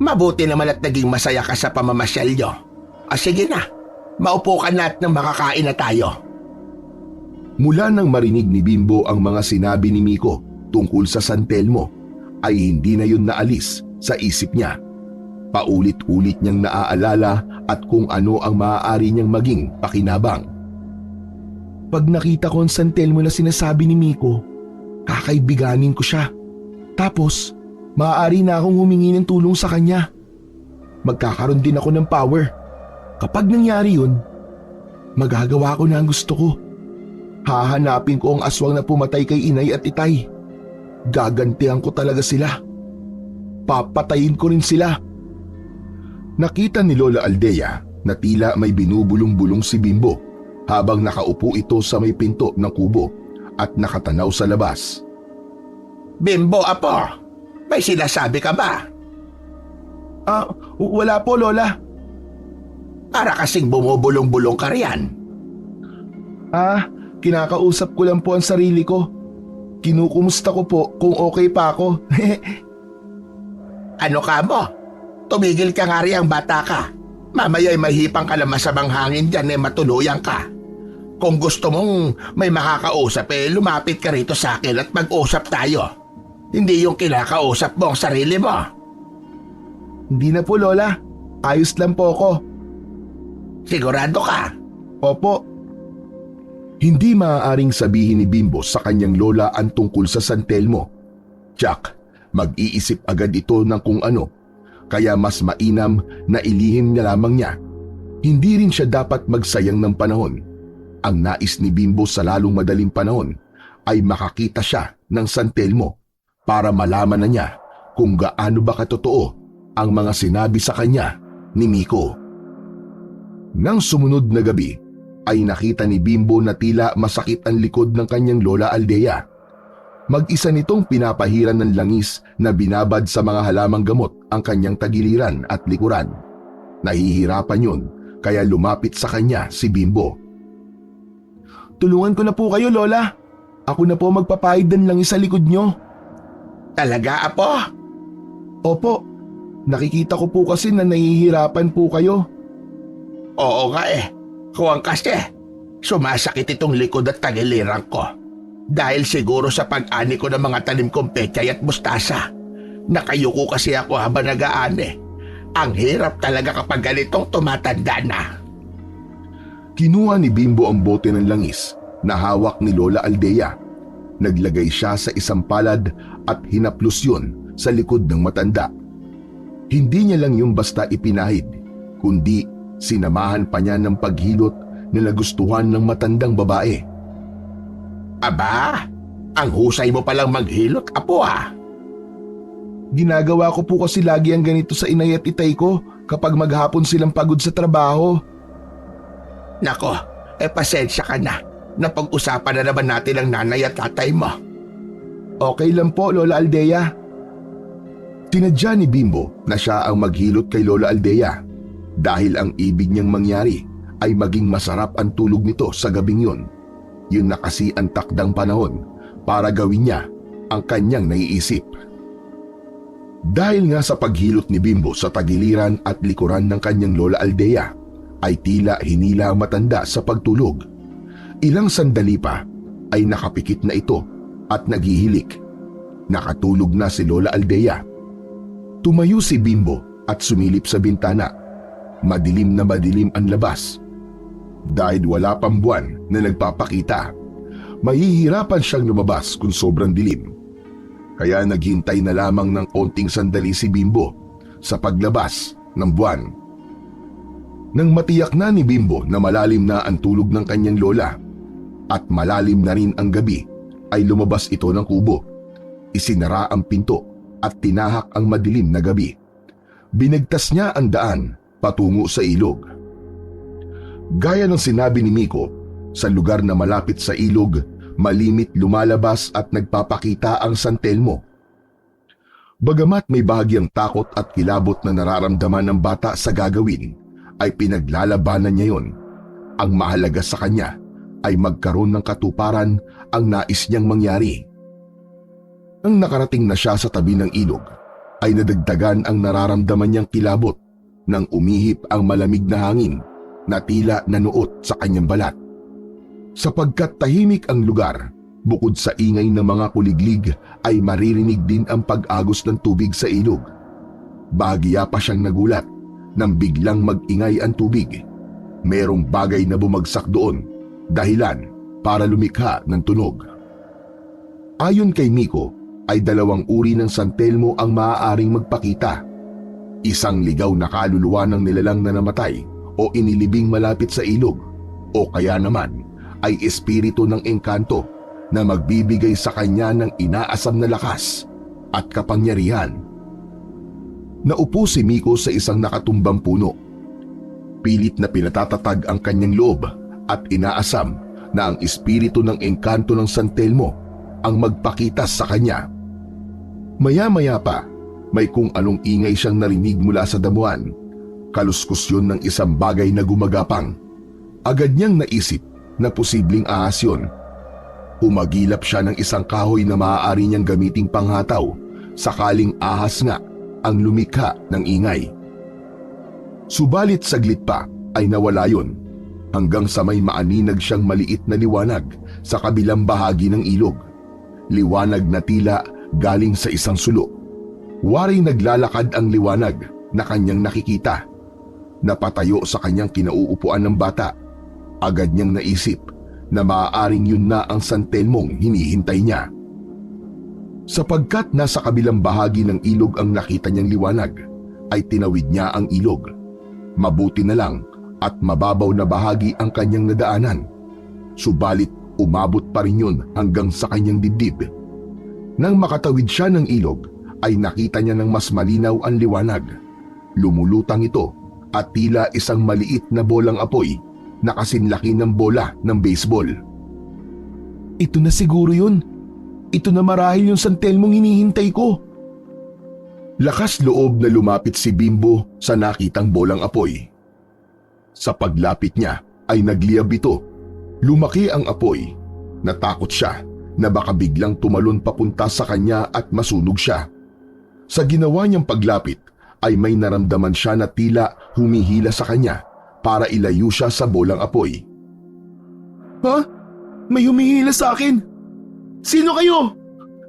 Mabuti naman at naging masaya ka sa pamamasyal nyo. Sige na, maupo ka na at nang makakain na tayo. Mula nang marinig ni Bimbo ang mga sinabi ni Miko tungkol sa San Telmo, ay hindi na yun naalis sa isip niya. Paulit-ulit niyang naaalala at kung ano ang maaari niyang maging pakinabang. Pag nakita ko ang San Telmo na sinasabi ni Miko, kakaibiganin ko siya. Tapos, maaari na akong humingi ng tulong sa kanya. Magkakaroon din ako ng power. Kapag nangyari yun, magagawa ko na ang gusto ko. Hahanapin ko ang aswang na pumatay kay Inay at Itay. Gagantihan ko talaga sila. Papatayin ko rin sila. Nakita ni Lola Aldea na tila may binubulong-bulong si Bimbo habang nakaupo ito sa may pinto ng kubo at nakatanaw sa labas. Bimbo, apo, may sinasabi ka ba? Wala po, Lola. Para kasing bumubulong-bulong ka riyan. Kinakausap ko lang po ang sarili ko. Kinukumusta ko po kung okay pa ako. Ano ka mo? Tumigil ka nga riyang bata ka. Mamaya'y mahipang ka na masamang hangin dyan matuluyan ka. Kung gusto mong may makakausap lumapit ka rito sa akin at mag-usap tayo. Hindi yung kinakausap mo ang sarili mo. Hindi na po, Lola. Ayos lang po ako. Sigurado ka? Opo. Hindi maaaring sabihin ni Bimbo sa kanyang lola ang tungkol sa San Telmo. Jack, mag-iisip agad ito ng kung ano, kaya mas mainam na ilihim niya lamang niya. Hindi rin siya dapat magsayang ng panahon. Ang nais ni Bimbo sa lalong madaling panahon ay makakita siya ng San Telmo para malaman na niya kung gaano ba katotoo ang mga sinabi sa kanya ni Miko. Nang sumunod na gabi, ay nakita ni Bimbo na tila masakit ang likod ng kanyang Lola Aldea. Mag-isa nitong pinapahiran ng langis na binabad sa mga halamang gamot ang kanyang tagiliran at likuran. Nahihirapan yun, kaya lumapit sa kanya si Bimbo. Tulungan ko na po kayo, Lola. Ako na po magpapahid ng langis sa likod nyo. Talaga, apo? Opo, nakikita ko po kasi na nahihirapan po kayo. Oo nga Kuwang kasi, sumasakit itong likod at tagiliran ko. Dahil siguro sa pag-ani ko ng mga tanim kong pechay at mustasa. Nakayuko kasi ako habang nag-aani. Ang hirap talaga kapag ganitong tumatanda na. Kinuha ni Bimbo ang bote ng langis na hawak ni Lola Aldea. Naglagay siya sa isang palad at hinaplos yun sa likod ng matanda. Hindi niya lang yung basta ipinahid, kundi sinamahan pa niya ng paghilot na nagustuhan ng matandang babae. Aba, ang husay mo palang maghilot, apo Ginagawa ko po kasi lagi ang ganito sa Inay at Itay ko kapag maghapon silang pagod sa trabaho. Nako, pasensya ka na. Napag-usapan na naman natin ang nanay at tatay mo. Okay lang po, Lola Aldea. Tinadya ni Bimbo na siya ang maghilot kay Lola Aldea dahil ang ibig niyang mangyari ay maging masarap ang tulog nito sa gabing yun. Yun na kasi ang takdang panahon para gawin niya ang kanyang naiisip. Dahil nga sa paghilot ni Bimbo sa tagiliran at likuran ng kanyang Lola Aldea, ay tila hinila ang matanda sa pagtulog. Ilang sandali pa ay nakapikit na ito at naghihilik. Nakatulog na si Lola Aldea. Tumayo si Bimbo at sumilip sa bintana. Madilim na madilim ang labas. Dahil wala pang buwan na nagpapakita, mahihirapan siyang lumabas kung sobrang dilim. Kaya naghintay na lamang ng konting sandali si Bimbo sa paglabas ng buwan. Nang matiyak na ni Bimbo na malalim na ang tulog ng kanyang lola at malalim na rin ang gabi, ay lumabas ito ng kubo. Isinara ang pinto at tinahak ang madilim na gabi. Binigtas niya ang daan patungo sa ilog. Gaya ng sinabi ni Miko, sa lugar na malapit sa ilog, malimit lumalabas at nagpapakita ang San Telmo. Bagamat may bahagyang takot at kilabot na nararamdaman ng bata sa gagawin, ay pinaglalabanan niya yon. Ang mahalaga sa kanya ay magkaroon ng katuparan ang nais niyang mangyari. Nang nakarating na siya sa tabi ng ilog, ay nadagdagan ang nararamdaman niyang kilabot nang umihip ang malamig na hangin na tila nanuot sa kanyang balat. Sapagkat tahimik ang lugar, bukod sa ingay ng mga kuliglig ay maririnig din ang pag-agos ng tubig sa ilog. Bahagya pa siyang nagulat nang biglang mag-ingay ang tubig. Merong bagay na bumagsak doon, dahilan para lumikha ng tunog. Ayon kay Miko, ay dalawang uri ng San Telmo ang maaaring magpakita. Isang ligaw na kaluluwa ng nilalang na namatay o inilibing malapit sa ilog, o kaya naman ay espiritu ng engkanto na magbibigay sa kanya ng inaasam na lakas at kapangyarihan. Naupo si Miko sa isang nakatumbang puno. Pilit na pinatatatag ang kanyang loob at inaasam na ang espiritu ng engkanto ng San Telmo ang magpakita sa kanya. Maya-maya pa, may kung anong ingay siyang narinig mula sa damuhan. Kaluskos yun ng isang bagay na gumagapang. Agad niyang naisip na posibleng ahas yun. Umagilap siya ng isang kahoy na maaari niyang gamiting panghataw sakaling ahas nga ang lumikha ng ingay. Subalit saglit pa ay nawala yun hanggang sa may maaninag siyang maliit na liwanag sa kabilang bahagi ng ilog. Liwanag na tila galing sa isang sulok. Waring naglalakad ang liwanag na kanyang nakikita. Napatayo sa kanyang kinauupuan ng bata. Agad niyang naisip na maaaring yun na ang San Telmong hinihintay niya. Sapagkat nasa kabilang bahagi ng ilog ang nakita niyang liwanag, ay tinawid niya ang ilog. Mabuti na lang at mababaw na bahagi ang kanyang nadaanan. Subalit umabot pa rin yun hanggang sa kanyang dibdib. Nang makatawid siya ng ilog, ay nakita niya ng mas malinaw ang liwanag. Lumulutang ito at tila isang maliit na bolang apoy na kasinlaki ng bola ng baseball. Ito na siguro yun. Ito na marahil yung San Telmong hinihintay ko. Lakas loob na lumapit si Bimbo sa nakitang bolang apoy. Sa paglapit niya ay nagliyab ito. Lumaki ang apoy. Natakot siya na baka biglang tumalon papunta sa kanya at masunog siya. Sa ginawa niyang paglapit ay may naramdaman siya na tila humihila sa kanya para ilayo siya sa bolang apoy. Ha? May humihila sa akin? Sino kayo?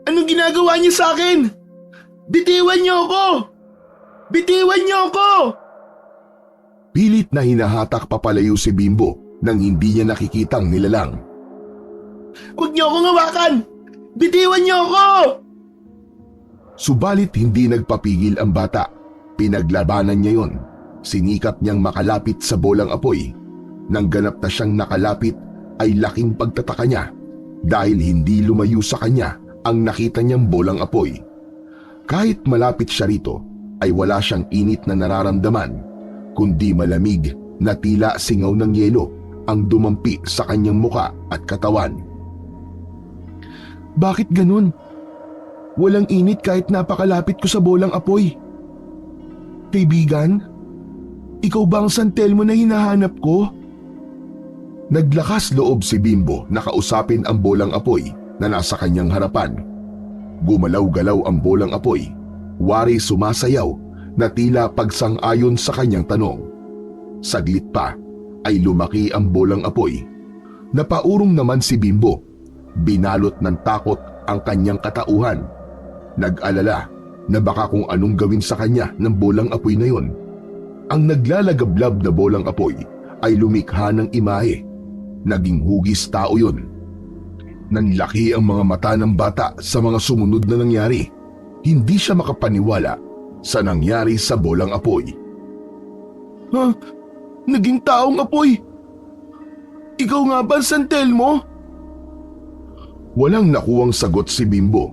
Anong ginagawa niyo sa akin? Bitiwan niyo ako! Bitiwan niyo ako! Pilit na hinahatak papalayo si Bimbo nang hindi niya nakikitang nilalang. Huwag niyo akong hawakan! Bitiwan niyo ako! Subalit hindi nagpapigil ang bata. Pinaglabanan niya yon. Sinikap niyang makalapit sa bolang apoy. Nang ganap na siyang nakalapit ay laking pagtataka niya dahil hindi lumayo sa kanya ang nakita niyang bolang apoy. Kahit malapit siya rito ay wala siyang init na nararamdaman kundi malamig na tila singaw ng yelo ang dumampi sa kanyang muka at katawan. Bakit ganun? Walang init kahit napakalapit ko sa bolang apoy. Kaibigan, ikaw ba ang San Telmo na hinahanap ko? Naglakas loob si Bimbo na kausapin ang bolang apoy na nasa kanyang harapan. Gumalaw-galaw ang bolang apoy, wari sumasayaw na tila pagsang-ayon sa kanyang tanong. Saglit pa ay lumaki ang bolang apoy. Napaurong naman si Bimbo. Binalot ng takot ang kanyang katauhan. Nag-alala na baka kung anong gawin sa kanya ng bolang apoy na yon. Ang naglalagablab na bolang apoy ay lumikha ng imahe. Naging hugis tao yon. Nanlaki ang mga mata ng bata sa mga sumunod na nangyari. Hindi siya makapaniwala sa nangyari sa bolang apoy. Ha? Naging taong apoy? Ikaw nga ba ang San Telmo? Walang nakuwang sagot si Bimbo.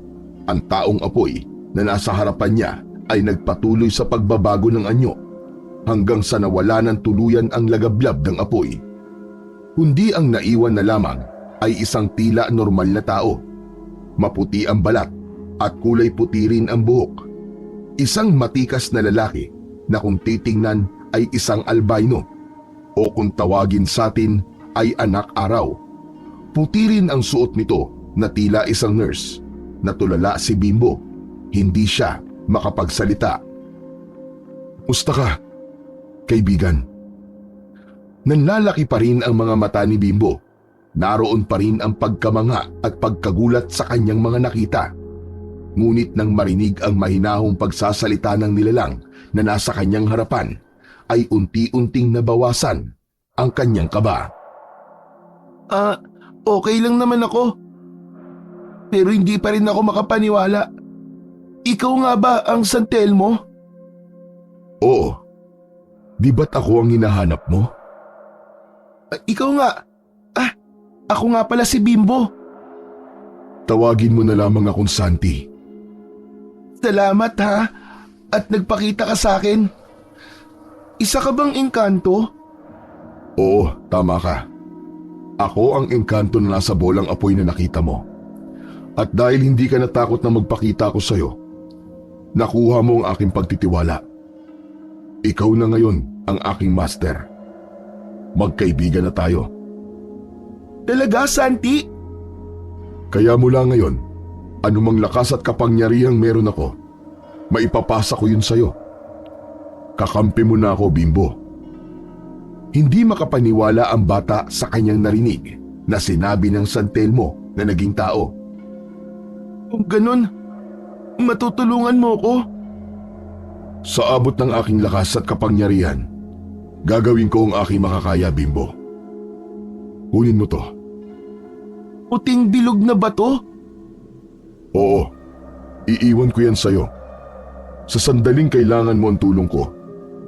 Ang taong apoy na nasa harapan niya ay nagpatuloy sa pagbabago ng anyo hanggang sa nawala ng tuluyan ang lagablab ng apoy. Kundi ang naiwan na lamang ay isang tila normal na tao. Maputi ang balat at kulay puti rin ang buhok. Isang matikas na lalaki na kung titingnan ay isang albino o kung tawagin sa atin ay anak araw. Puti rin ang suot nito na tila isang nurse. Natulala si Bimbo. Hindi siya makapagsalita. Musta ka, kaibigan? Nanlalaki pa rin ang mga mata ni Bimbo. Naroon pa rin ang pagkamangha at pagkagulat sa kanyang mga nakita. Ngunit nang marinig ang mahinahong pagsasalita ng nilalang na nasa kanyang harapan, ay unti-unting nabawasan ang kanyang kaba. Okay lang naman ako. Pero hindi pa rin ako makapaniwala. Ikaw nga ba ang San Telmo? Oo. Di ba't ako ang hinahanap mo? Ikaw nga. Ako nga pala si Bimbo. Tawagin mo na lamang akong Santi. Salamat ha. At nagpakita ka sa akin. Isa ka bang engkanto? Oo, tama ka. Ako ang engkanto na nasa bolang apoy na nakita mo. At dahil hindi ka natakot na magpakita ko sa'yo, nakuha mo ang aking pagtitiwala. Ikaw na ngayon ang aking master. Magkaibigan na tayo. Talaga, Santi? Kaya mula ngayon, anumang lakas at kapangyarihang meron ako, maipapasa ko yun sa'yo. Kakampi mo na ako, Bimbo. Hindi makapaniwala ang bata sa kanyang narinig na sinabi ng San Telmo na naging tao. Kung ganun, matutulungan mo ko? Sa abot ng aking lakas at kapangyarihan, gagawin ko ang aking makakaya, Bimbo. Kunin mo to. Puting bilog na bato? Oo, iiwan ko yan sa'yo. Sa sandaling kailangan mo ang tulong ko,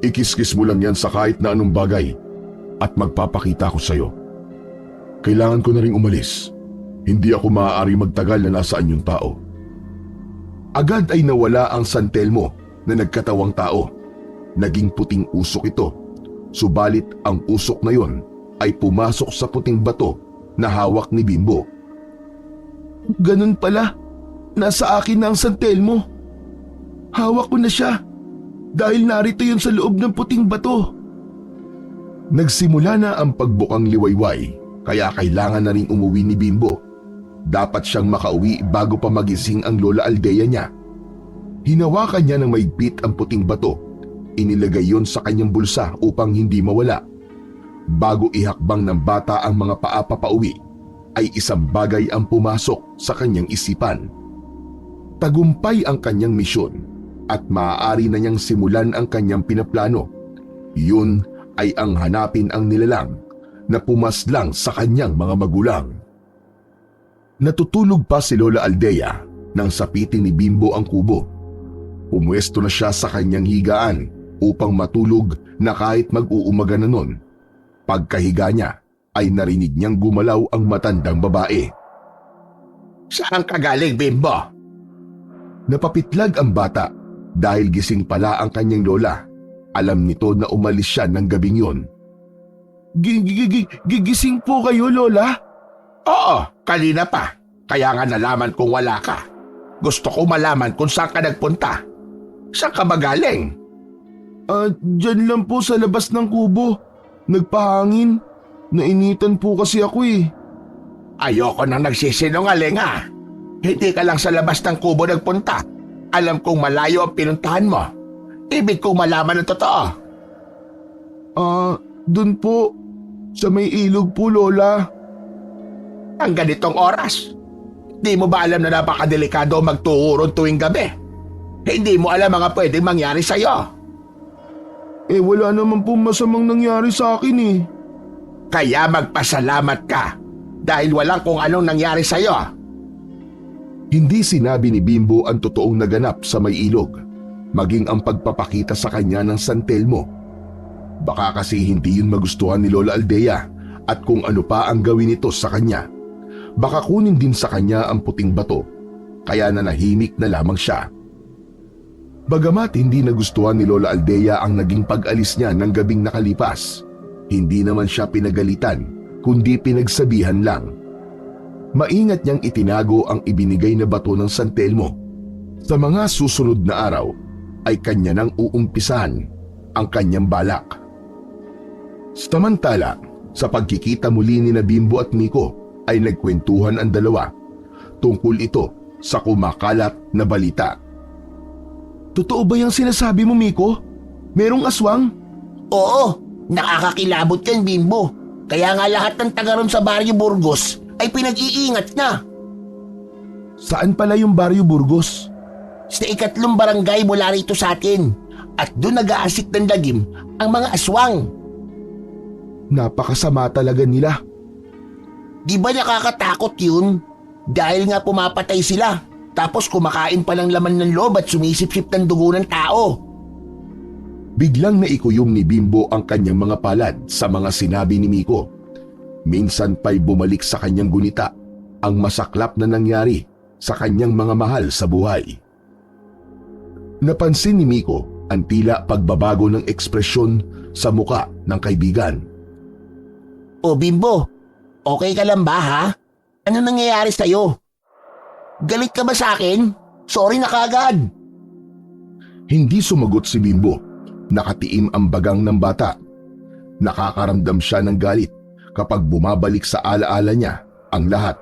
ikiskis mo lang yan sa kahit na anong bagay at magpapakita ko sa'yo. Kailangan ko na ring umalis. Hindi ako maaari magtagal na nasaan yung tao. Agad ay nawala ang San Telmo na nagkatawang tao. Naging puting usok ito. Subalit ang usok na yon ay pumasok sa puting bato na hawak ni Bimbo. Ganun pala. Nasa akin na ang San Telmo. Hawak ko na siya dahil narito yun sa loob ng puting bato. Nagsimula na ang pagbukang liwayway kaya kailangan na rin umuwi ni Bimbo. Dapat siyang makauwi bago pa magising ang Lola Aldea niya. Hinawakan niya ng maigpit ang puting bato. Inilagay yon sa kanyang bulsa upang hindi mawala. Bago ihakbang ng bata ang mga paa papauwi, ay isang bagay ang pumasok sa kanyang isipan. Tagumpay ang kanyang misyon at maaari na niyang simulan ang kanyang pinaplano. Yun ay ang hanapin ang nilalang na pumaslang sa kanyang mga magulang. Natutulog pa si Lola Aldea nang sapitin ni Bimbo ang kubo. Pumwesto na siya sa kanyang higaan upang matulog na kahit mag-uumaga na nun. Pagkahiga niya ay narinig niyang gumalaw ang matandang babae. Saan ka galing, Bimbo? Napapitlag ang bata dahil gising pala ang kanyang lola. Alam nito na umalis siya ng gabing yon. Gigising po kayo, Lola? Oo, kanina pa. Kaya nga nalaman kong wala ka. Gusto ko malaman kung saan ka nagpunta. Saan ka ba galing? Dyan lang po sa labas ng kubo. Nagpahangin. Nainitan po kasi ako eh. Ayoko nang nagsisinungaling ha. Hindi ka lang sa labas ng kubo nagpunta. Alam kong malayo ang pinuntahan mo. Ibig kong malaman ang totoo. Dun po. Sa may ilog po, Lola. Ang ganitong oras. Di mo ba alam na napakadelikado magtuuron tuwing gabi? Hindi mo alam mga pwedeng mangyari sa'yo. Wala naman po masamang nangyari sa akin eh. Kaya magpasalamat ka dahil walang kung anong nangyari sa'yo. Hindi sinabi ni Bimbo ang totoong naganap sa may ilog, maging ang pagpapakita sa kanya ng San Telmo. Baka kasi hindi yun magustuhan ni Lola Aldea at kung ano pa ang gawin nito sa kanya. Baka kunin din sa kanya ang puting bato, kaya nanahimik na lamang siya. Bagamat hindi nagustuhan ni Lola Aldea ang naging pag-alis niya ng gabing nakalipas, hindi naman siya pinagalitan, kundi pinagsabihan lang. Maingat niyang itinago ang ibinigay na bato ng San Telmo. Sa mga susunod na araw ay kanya nang uumpisahan ang kanyang balak. Samantala, sa pagkikita muli ni Bimbo at Miko ay nagkwentuhan ang dalawa tungkol ito sa kumakalat na balita. Totoo ba yung sinasabi mo, Miko? Merong aswang? Oo, nakakakilabot yan, Bimbo. Kaya nga lahat ng taga ron sa Baryo Burgos ay pinag-iingat na. Saan pala yung Baryo Burgos? Sa 3 barangay mula rito sa atin. At doon nag-aasik ng lagim ang mga aswang. Napakasama talaga nila. Di ba nakakatakot yun? Dahil nga pumapatay sila. Tapos kumakain pa ng laman ng loob at sumisip-sip ng dugo ng tao. Biglang naikuyom ni Bimbo ang kanyang mga palad sa mga sinabi ni Miko. Minsan pa'y bumalik sa kanyang gunita ang masaklap na nangyari sa kanyang mga mahal sa buhay. Napansin ni Miko ang tila pagbabago ng ekspresyon sa muka ng kaibigan. O Bimbo, okay ka lang ba ha? Ano nangyayari sa'yo? Galit ka ba sa akin? Sorry na kaagad. Hindi sumagot si Bimbo. Nakatiim ang bagang ng bata. Nakakaramdam siya ng galit kapag bumabalik sa alaala niya ang lahat.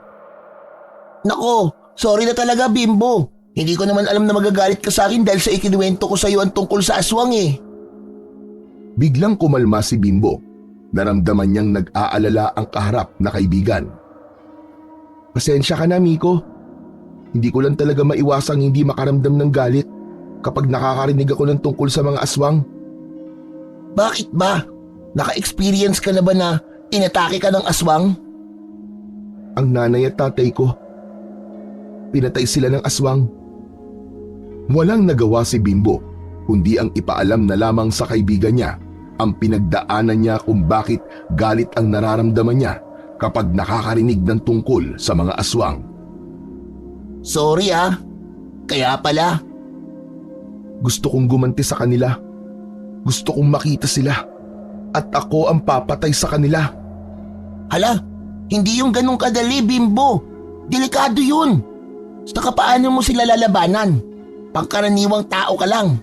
Nako, sorry na talaga Bimbo. Hindi ko naman alam na magagalit ka sa akin dahil sa ikinuwento ko sa iyo ang tungkol sa aswang eh. Biglang kumalma si Bimbo. Naramdaman niyang nag-aalala ang kaharap na kaibigan. Pasensya ka na, Miko. Hindi ko lang talaga maiwasang hindi makaramdam ng galit kapag nakakarinig ako ng tungkol sa mga aswang. Bakit ba? Naka-experience ka na ba na inatake ka ng aswang? Ang nanay at tatay ko, pinatay sila ng aswang. Walang nagawa si Bimbo, kundi ang ipaalam na lamang sa kaibigan niya ang pinagdaanan niya kung bakit galit ang nararamdaman niya kapag nakakarinig ng tungkol sa mga aswang. Sorry ah. Kaya pala. Gusto kong gumanti sa kanila. Gusto kong makita sila. At ako ang papatay sa kanila. Hala, hindi yung ganun kadali, Bimbo. Delikado yun. Saka paano mo sila lalabanan? Pangkaraniwang tao ka lang.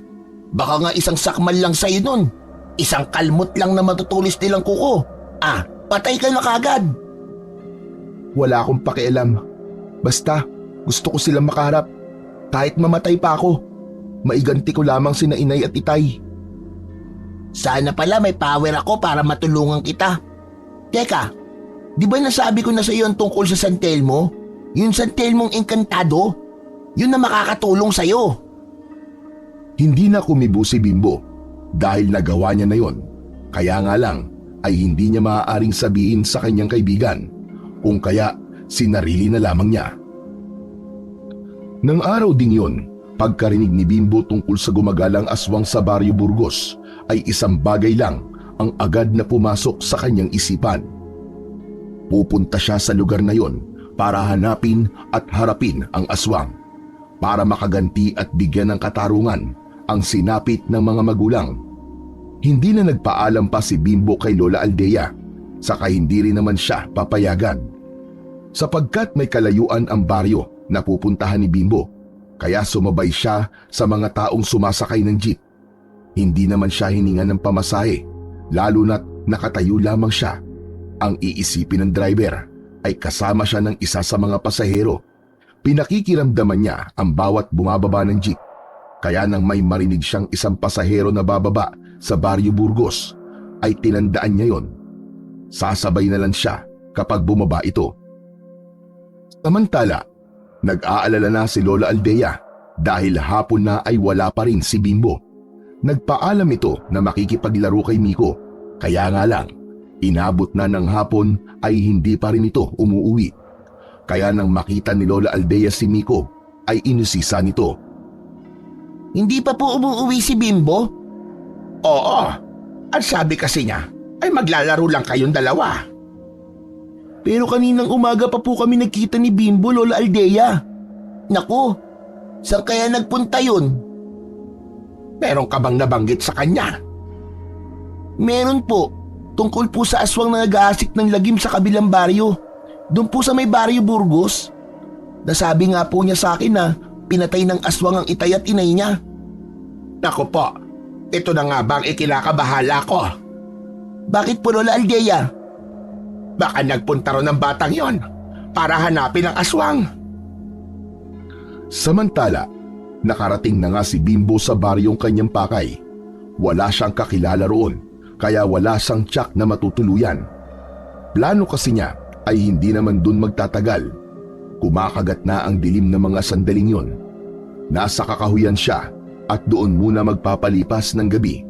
Baka nga isang sakmal lang sa'yo nun. Isang kalmot lang na matutulis nilang kuko. Patay ka na kagad. Wala akong pakialam. Basta, gusto ko silang makaharap. Kahit mamatay pa ako, maiganti ko lamang sina inay at itay. Sana pala may power ako para matulungan kita. Teka, di ba nasabi ko na sa iyo ang tungkol sa San Telmo? Yung San Telmong engkantado? Yun na makakatulong sa iyo. Hindi na kumibo si Bimbo dahil nagawa niya na yon. Kaya nga lang ay hindi niya maaaring sabihin sa kanyang kaibigan, kung kaya sinarili na lamang niya. Nang araw ding yon, pagkarinig ni Bimbo tungkol sa gumagalang aswang sa Baryo Burgos ay isang bagay lang ang agad na pumasok sa kanyang isipan. Pupunta siya sa lugar na yon para hanapin at harapin ang aswang, para makaganti at bigyan ng katarungan ang sinapit ng mga magulang. Hindi na nagpaalam pa si Bimbo kay Lola Aldea saka hindi rin naman siya papayagan. Sapagkat may kalayuan ang baryo na pupuntahan ni Bimbo, kaya sumabay siya sa mga taong sumasakay ng jeep. Hindi naman siya hininga ng pamasahe, lalo na't nakatayo lamang siya. Ang iisipin ng driver ay kasama siya ng isa sa mga pasahero. Pinakikiramdaman niya ang bawat bumababa ng jeep. Kaya nang may marinig siyang isang pasahero na bababa sa Barrio Burgos, ay tinandaan niya yon. Sasabay na lang siya kapag bumaba ito. Samantala, nag-aalala na si Lola Aldea dahil hapon na ay wala pa rin si Bimbo. Nagpaalam ito na makikipaglaro kay Miko, kaya nga lang, inabot na ng hapon ay hindi pa rin ito umuuwi. Kaya nang makita ni Lola Aldea si Miko, ay inusisa nito. Hindi pa po umuwi si Bimbo? Oo, at sabi kasi niya ay maglalaro lang kayong dalawa. Pero kaninang umaga pa po kami nagkita ni Bimbo, Lola Aldea. Naku, saan kaya nagpunta yun? Meron ka bang nabanggit sa kanya? Meron po, tungkol po sa aswang na nag-aasik ng lagim sa kabilang baryo. Doon po sa may Baryo Burgos. Nasabi nga po niya sa akin na pinatay ng aswang ang itay at inay niya. Naku po, ito na nga bang ikinakabahala ko? Bakit po, Lola Aldea? Baka nagpunta ron ng batang yon para hanapin ang aswang. Samantala, nakarating na nga si Bimbo sa baryong kanyang pakay. Wala siyang kakilala roon, kaya wala siyang tiyak na matutuluyan. Plano kasi niya ay hindi naman dun magtatagal. Kumakagat na ang dilim ng mga sandaling yon. Nasa kakahuyan siya at doon muna magpapalipas ng gabi.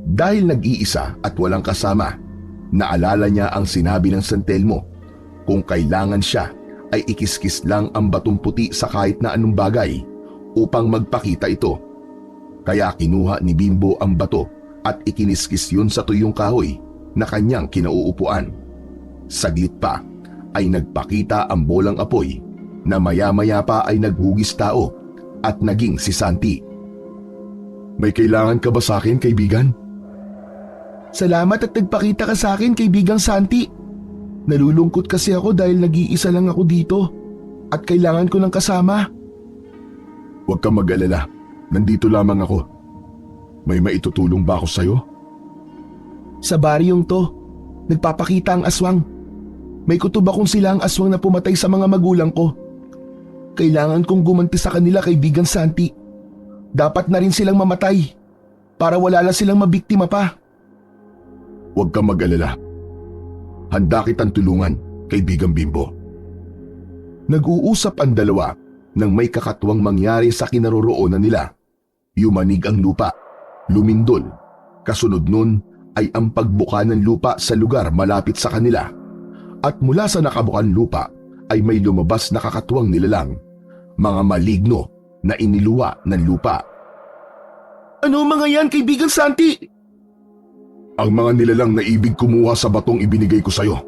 Dahil nag-iisa at walang kasama, naalala niya ang sinabi ng San Telmo. Kung kailangan siya ay ikiskis lang ang batong puti sa kahit na anong bagay upang magpakita ito. Kaya kinuha ni Bimbo ang bato at ikiniskis yun sa tuyong kahoy na kanyang kinauupuan. Saglit pa ay nagpakita ang bolang apoy na maya-maya pa ay naghugis tao at naging si Santi. May kailangan ka ba sa akin, kaibigan? Salamat at nagpakita ka sa akin, kaibigang Santi. Nalulungkot kasi ako dahil nag-iisa lang ako dito at kailangan ko ng kasama. Huwag kang mag-alala, nandito lamang ako. May maitutulong ba ako sa'yo? Sa baryong to, nagpapakita ang aswang. May kutob akong sila ang aswang na pumatay sa mga magulang ko. Kailangan kong gumanti sa kanila, kaibigang Santi. Dapat na rin silang mamatay para wala lang silang mabiktima pa. Huwag kang mag-alala. Handa kitang tulungan, kaibigang Bimbo. Nag-uusap ang dalawa nang may kakatwang mangyari sa kinaroroonan nila. Yumanig ang lupa, lumindol. Kasunod nun ay ang pagbuka ng lupa sa lugar malapit sa kanila. At mula sa nakabukan lupa ay may lumabas na kakatwang nilalang, mga maligno na iniluwa ng lupa. Ano mga yan, kaibigang Santi? Ang mga nilalang na ibig kumuha sa batong ibinigay ko sa'yo.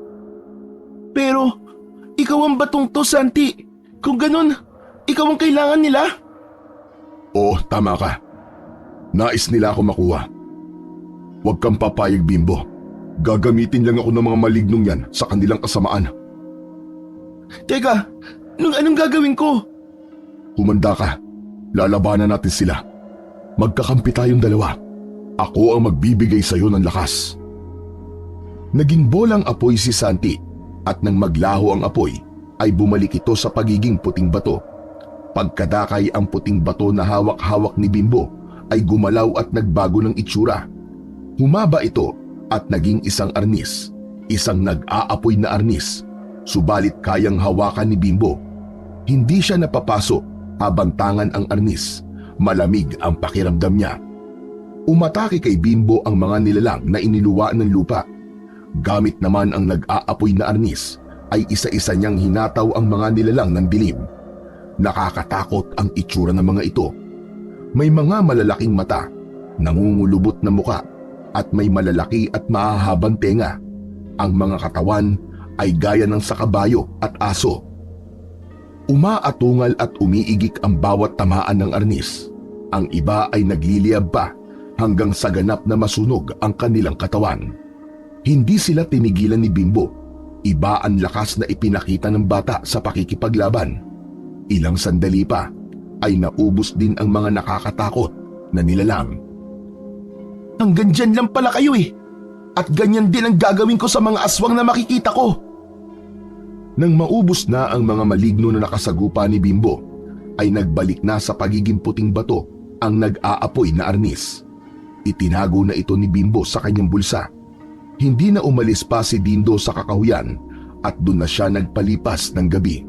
Pero, ikaw ang batong to, Santi. Kung ganun, ikaw ang kailangan nila? Oo, tama ka. Nais nila ako makuha. Huwag kang papayag, Bimbo. Gagamitin lang ako ng mga malignong yan sa kanilang kasamaan. Teka, anong gagawin ko? Humanda ka. Lalabanan natin sila. Magkakampi tayong dalawa. Ako ang magbibigay sa iyo ng lakas. Naging bolang apoy si Santi at nang maglaho ang apoy ay bumalik ito sa pagiging puting bato. Pagkadakay ang puting bato na hawak-hawak ni Bimbo ay gumalaw at nagbago ng itsura. Humaba ito at naging isang arnis, isang nag-aapoy na arnis, subalit kayang hawakan ni Bimbo. Hindi siya napapasok habang tangan ang arnis, malamig ang pakiramdam niya. Umatake kay Bimbo ang mga nilalang na iniluwa ng lupa. Gamit naman ang nag-aapoy na arnis ay isa-isa niyang hinataw ang mga nilalang ng dilim. Nakakatakot ang itsura ng mga ito. May mga malalaking mata, nangungulubot na muka at may malalaki at mahahabang tenga. Ang mga katawan ay gaya ng sa kabayo at aso. Umaatungal at umiigik ang bawat tamaan ng arnis. Ang iba ay nagliliyab pa hanggang sa ganap na masunog ang kanilang katawan. Hindi sila tinigilan ni Bimbo. Iba ang lakas na ipinakita ng bata sa pakikipaglaban. Ilang sandali pa ay naubos din ang mga nakakatakot na nilalang. Hanggang dyan lang pala kayo eh. At ganyan din ang gagawin ko sa mga aswang na makikita ko. Nang maubos na ang mga maligno na nakasagupa ni Bimbo, ay nagbalik na sa pagiging puting bato ang nag-aapoy na arnis. Itinago na ito ni Bimbo sa kanyang bulsa. Hindi na umalis pa si Dindo sa kakahuyan at doon na siya nagpalipas ng gabi.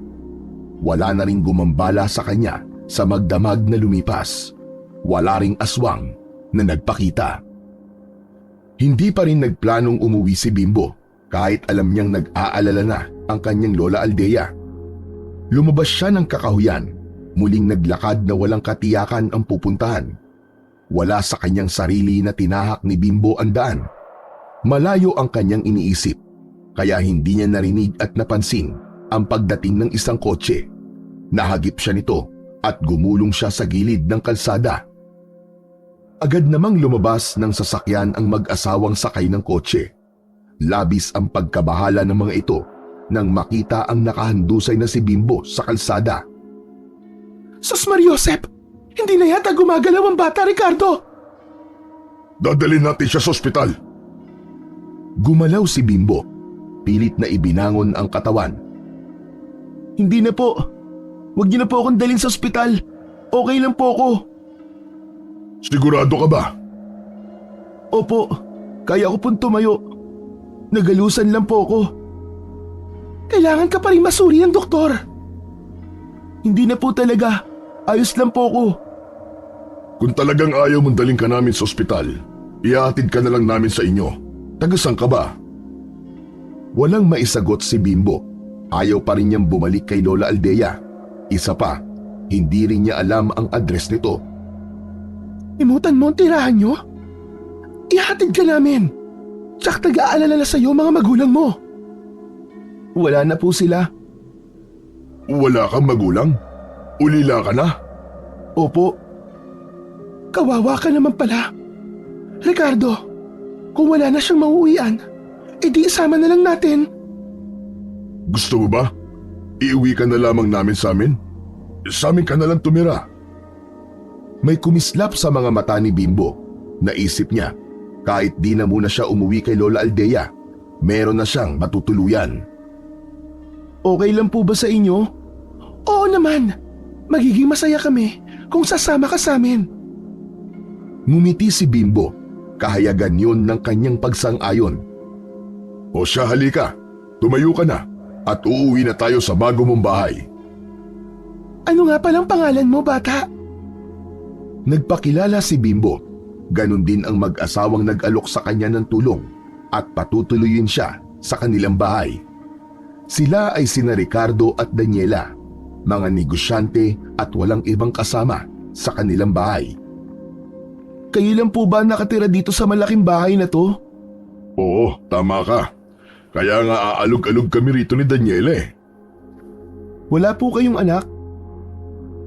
Wala na ring gumambala sa kanya sa magdamag na lumipas. Wala ring aswang na nagpakita. Hindi pa rin nagplanong umuwi si Bimbo kahit alam niyang nag-aalala na ang kanyang lola Aldea. Lumabas siya ng kakahuyan, muling naglakad na walang katiyakan ang pupuntahan. Wala sa kanyang sarili na tinahak ni Bimbo ang daan. Malayo ang kanyang iniisip, kaya hindi niya narinig at napansin ang pagdating ng isang kotse. Nahagip siya nito at gumulong siya sa gilid ng kalsada. Agad namang lumabas ng sasakyan ang mag-asawang sakay ng kotse. Labis ang pagkabahala ng mga ito nang makita ang nakahandusay na si Bimbo sa kalsada. Sus Mariosep! Hindi na yata gumagalaw ang bata, Ricardo! Dadalhin natin siya sa ospital. Gumalaw si Bimbo. Pilit na ibinangon ang katawan. Hindi na po. Huwag niyo na po akong dalhin sa ospital. Okay lang po ako. Sigurado ka ba? Opo, kaya ko pong tumayo. Nagalusan lang po ako. Kailangan ka pa rin masuri ng doktor. Hindi na po talaga. Ayos lang po ako. Kung talagang ayaw mong dalhin ka namin sa ospital, ihahatid ka na lang namin sa inyo. Tagasang ka ba? Walang maisagot si Bimbo. Ayaw pa rin niyang bumalik kay Lola Aldea. Isa pa, hindi rin niya alam ang address nito. Imutan mo ang tirahan niyo? Ihatid ka namin. Tsak nag-aalala na sa'yo mga magulang mo. Wala na po sila. Wala kang magulang? Ulila ka na? Opo. Kawawa ka naman pala. Ricardo, kung wala na siyang mauuwian, edi isama na lang natin. Gusto mo ba? Iuwi ka na lamang namin sa amin? Sa amin ka na lang tumira. May kumislap sa mga mata ni Bimbo. Naisip niya, kahit di na muna siya umuwi kay Lola Aldea, meron na siyang matutuluyan. Okay lang po ba sa inyo? Oo naman. Magiging masaya kami kung sasama ka sa amin. Ngumiti si Bimbo. Kahayagan yun ng kanyang pagsang-ayon. O siya, halika. Tumayo ka na at uuwi na tayo sa bago mong bahay. Ano nga palang pangalan mo, bata? Nagpakilala si Bimbo. Ganon din ang mag-asawang nag-alok sa kanya ng tulong at patutuloyin siya sa kanilang bahay. Sila ay sina Ricardo at Daniela, mga negosyante at walang ibang kasama sa kanilang bahay. Kayo lang po ba nakatira dito sa malaking bahay na to? Oo, tama ka. Kaya nga aalog-alog kami rito ni Daniela eh. Wala po kayong anak?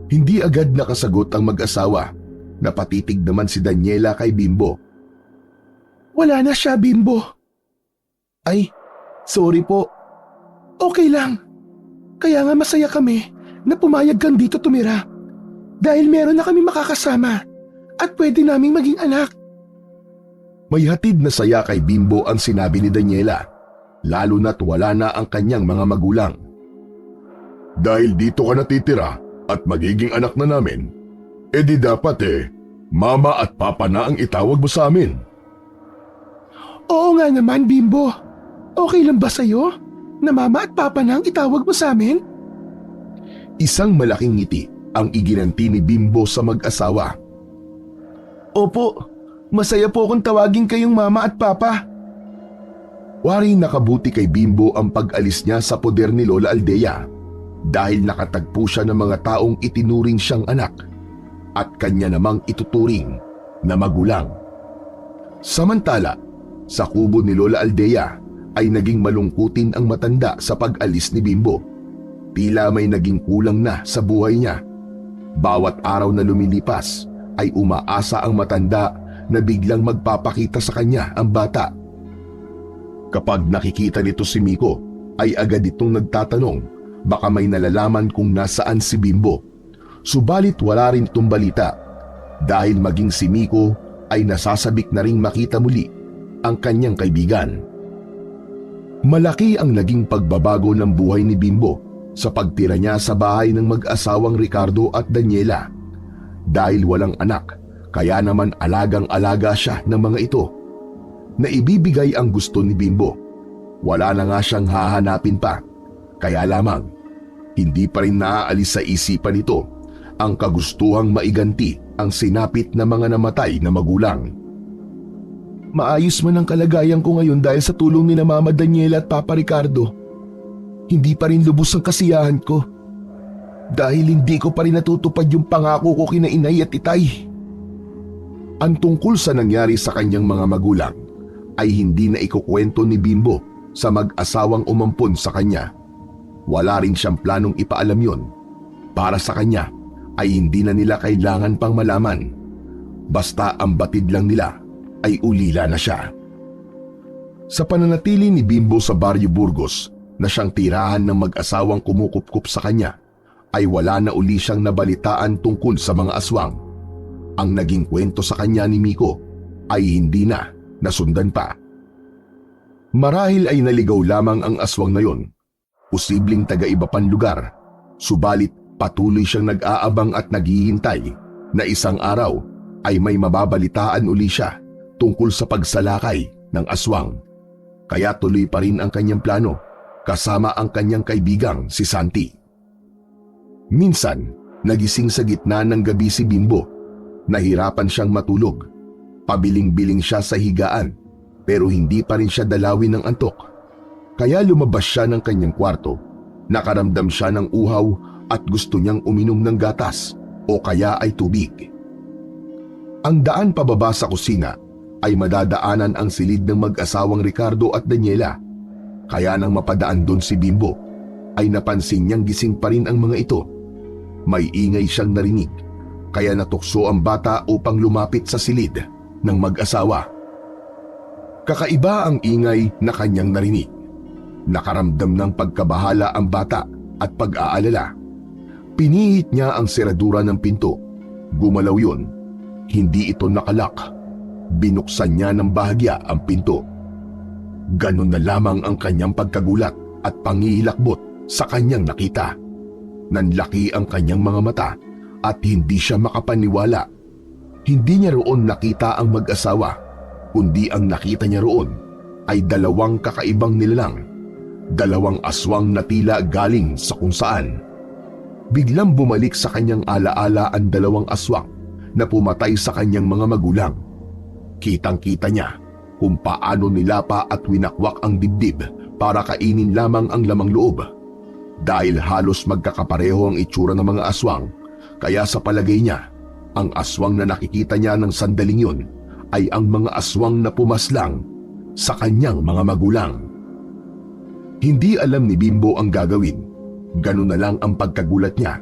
Hindi agad nakasagot ang mag-asawa. Napatitig naman si Daniela kay Bimbo. Wala na siya, Bimbo. Ay, sorry po. Okay lang. Kaya nga masaya kami na pumayag kang dito tumira. Dahil meron na kami makakasama at pwede naming maging anak. May hatid na saya kay Bimbo ang sinabi ni Daniela, lalo na't wala na ang kanyang mga magulang. Dahil dito ka natitira at magiging anak na namin, edi dapat mama at papa na ang itawag mo sa amin. Oo nga naman, Bimbo. Okay lang ba sa'yo na mama at papa na ang itawag mo sa amin? Isang malaking ngiti ang iginanti ni Bimbo sa mag-asawa. Opo, masaya po akong tawagin kayong mama at papa. Waring nakabuti kay Bimbo ang pag-alis niya sa poder ni Lola Aldea dahil nakatagpo siya ng mga taong itinuring siyang anak at kanya namang ituturing na magulang. Samantala, sa kubo ni Lola Aldea ay naging malungkutin ang matanda sa pag-alis ni Bimbo. Tila may naging kulang na sa buhay niya. Bawat araw na lumilipas ay umaasa ang matanda na biglang magpapakita sa kanya ang bata. Kapag nakikita nito si Miko, ay agad itong nagtatanong baka may nalalaman kung nasaan si Bimbo. Subalit wala rin itong balita dahil maging si Miko ay nasasabik na ring makita muli ang kanyang kaibigan. Malaki ang naging pagbabago ng buhay ni Bimbo sa pagtira niya sa bahay ng mag-asawang Ricardo at Daniela. Dahil walang anak, kaya naman alagang-alaga siya ng mga ito. Naibibigay ang gusto ni Bimbo. Wala na nga siyang hahanapin pa. Kaya lamang, hindi pa rin naaalis sa isipan nito ang kagustuhang maiganti ang sinapit na mga namatay na magulang. Maayos man ang kalagayan ko ngayon dahil sa tulong ni na Mama Daniela at Papa Ricardo. Hindi pa rin lubos ang kasiyahan ko. Dahil hindi ko pa rin natutupad yung pangako ko kina inay at itay. Ang tungkol sa nangyari sa kanyang mga magulang ay hindi na ikukwento ni Bimbo sa mag-asawang umampon sa kanya. Wala rin siyang planong ipaalam yon. Para sa kanya ay hindi na nila kailangan pang malaman. Basta ang batid lang nila ay ulila na siya. Sa pananatili ni Bimbo sa Barrio Burgos na siyang tirahan ng mag-asawang kumukupkup sa kanya, ay wala na uli siyang nabalitaan tungkol sa mga aswang. Ang naging kwento sa kanya ni Miko ay hindi na nasundan pa. Marahil ay naligaw lamang ang aswang na yon. Posibleng taga-iba pang lugar. Subalit patuloy siyang nag-aabang at naghihintay na isang araw ay may mababalitaan uli siya tungkol sa pagsalakay ng aswang. Kaya tuloy pa rin ang kanyang plano kasama ang kanyang kaibigang si Santi. Minsan, nagising sa gitna ng gabi si Bimbo. Nahirapan siyang matulog. Pabiling-biling siya sa higaan pero hindi pa rin siya dalawin ng antok. Kaya lumabas siya ng kanyang kwarto. Nakaramdam siya ng uhaw at gusto niyang uminom ng gatas o kaya ay tubig. Ang daan pababa sa kusina ay madadaanan ang silid ng mag-asawang Ricardo at Daniela. Kaya nang mapadaan doon si Bimbo, ay napansin niyang gising pa rin ang mga ito. May ingay siyang narinig, kaya natukso ang bata upang lumapit sa silid ng mag-asawa. Kakaiba ang ingay na kanyang narinig. Nakaramdam ng pagkabahala ang bata at pag-aalala. Pinihit niya ang seradura ng pinto. Gumalaw yun. Hindi ito nakalak. Binuksan niya ng bahagya ang pinto. Ganon na lamang ang kanyang pagkagulat at pangihilakbot sa kanyang nakita. Nanlaki ang kanyang mga mata at hindi siya makapaniwala. Hindi niya roon nakita ang mag-asawa, kundi ang nakita niya roon ay dalawang kakaibang nilalang. Dalawang aswang na tila galing sa kung saan. Biglang bumalik sa kanyang alaala ang dalawang aswang na pumatay sa kanyang mga magulang. Kitang-kita niya kung paano nilapa at winakwak ang dibdib para kainin lamang ang lamang loob. Dahil halos magkakapareho ang itsura ng mga aswang, kaya sa palagay niya, ang aswang na nakikita niya ng sandaling yun ay ang mga aswang na pumaslang sa kanyang mga magulang. Hindi alam ni Bimbo ang gagawin. Ganun na lang ang pagkagulat niya.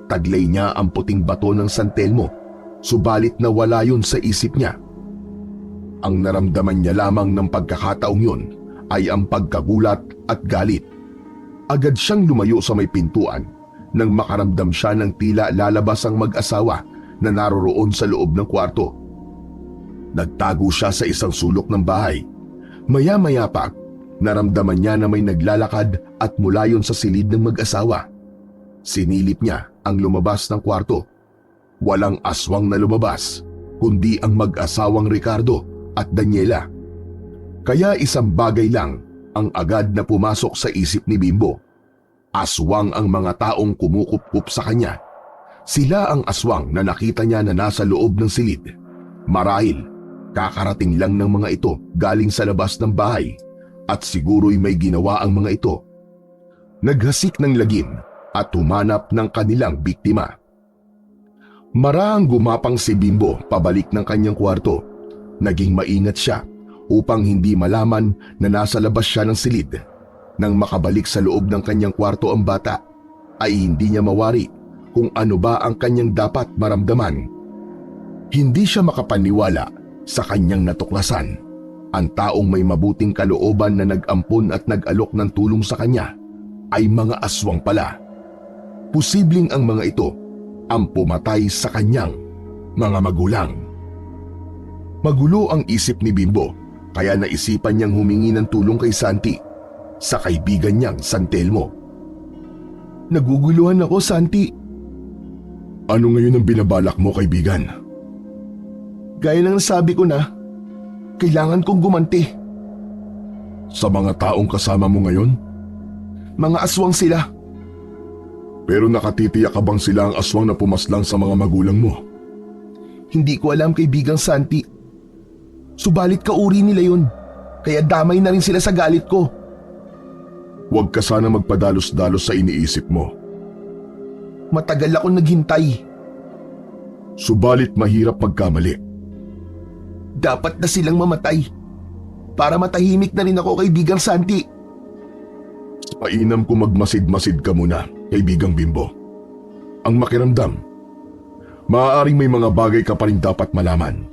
Taglay niya ang puting bato ng San Telmo, subalit nawala yun sa isip niya. Ang naramdaman niya lamang ng pagkakataong yun ay ang pagkagulat at galit. Agad siyang lumayo sa may pintuan nang makaramdam siya ng tila lalabas ang mag-asawa na naroroon sa loob ng kwarto. Nagtago siya sa isang sulok ng bahay. Maya-maya pa, naramdaman niya na may naglalakad at mula yun sa silid ng mag-asawa. Sinilip niya ang lumabas ng kwarto. Walang aswang na lumabas, kundi ang mag-asawang Ricardo at Daniela. Kaya isang bagay lang ang agad na pumasok sa isip ni Bimbo. Aswang ang mga taong kumukupkup sa kanya. Sila ang aswang na nakita niya na nasa loob ng silid. Marahil, kakarating lang ng mga ito galing sa labas ng bahay at siguro'y may ginawa ang mga ito. Naghasik ng lagim at humanap ng kanilang biktima. Marahang gumapang si Bimbo pabalik ng kanyang kwarto. Naging maingat siya upang hindi malaman na nasa labas siya ng silid. Nang makabalik sa loob ng kanyang kwarto ang bata, ay hindi niya mawari kung ano ba ang kanyang dapat maramdaman. Hindi siya makapaniwala sa kanyang natuklasan. ang taong may mabuting kalooban na nag-ampon at nag-alok ng tulong sa kanya ay mga aswang pala. Posibleng ang mga ito ang pumatay sa kanyang mga magulang. Magulo ang isip ni Bimbo kaya naisipan niyang humingi ng tulong kay Santi sa kaibigan niyang San Telmo. Naguguluhan ako, Santi. Ano ngayon ang binabalak mo, kaibigan? Gaya ng nasabi ko na, kailangan kong gumanti. Sa mga taong kasama mo ngayon? Mga aswang sila. Pero nakatitiyak ka bang sila ang aswang na pumaslang sa mga magulang mo? Hindi ko alam, kaibigang Santi. Subalit kauri nila yun. Kaya damay na rin sila sa galit ko. Huwag ka sana magpadalos-dalos sa iniisip mo. Matagal akong naghintay. Subalit mahirap magkamali. Dapat na silang mamatay. Para matahimik na rin ako, kaibigang Santi. Mainam kung magmasid-masid ka muna, kaibigang Bimbo. Ang makiramdam, maaaring may mga bagay ka pa rin dapat malaman.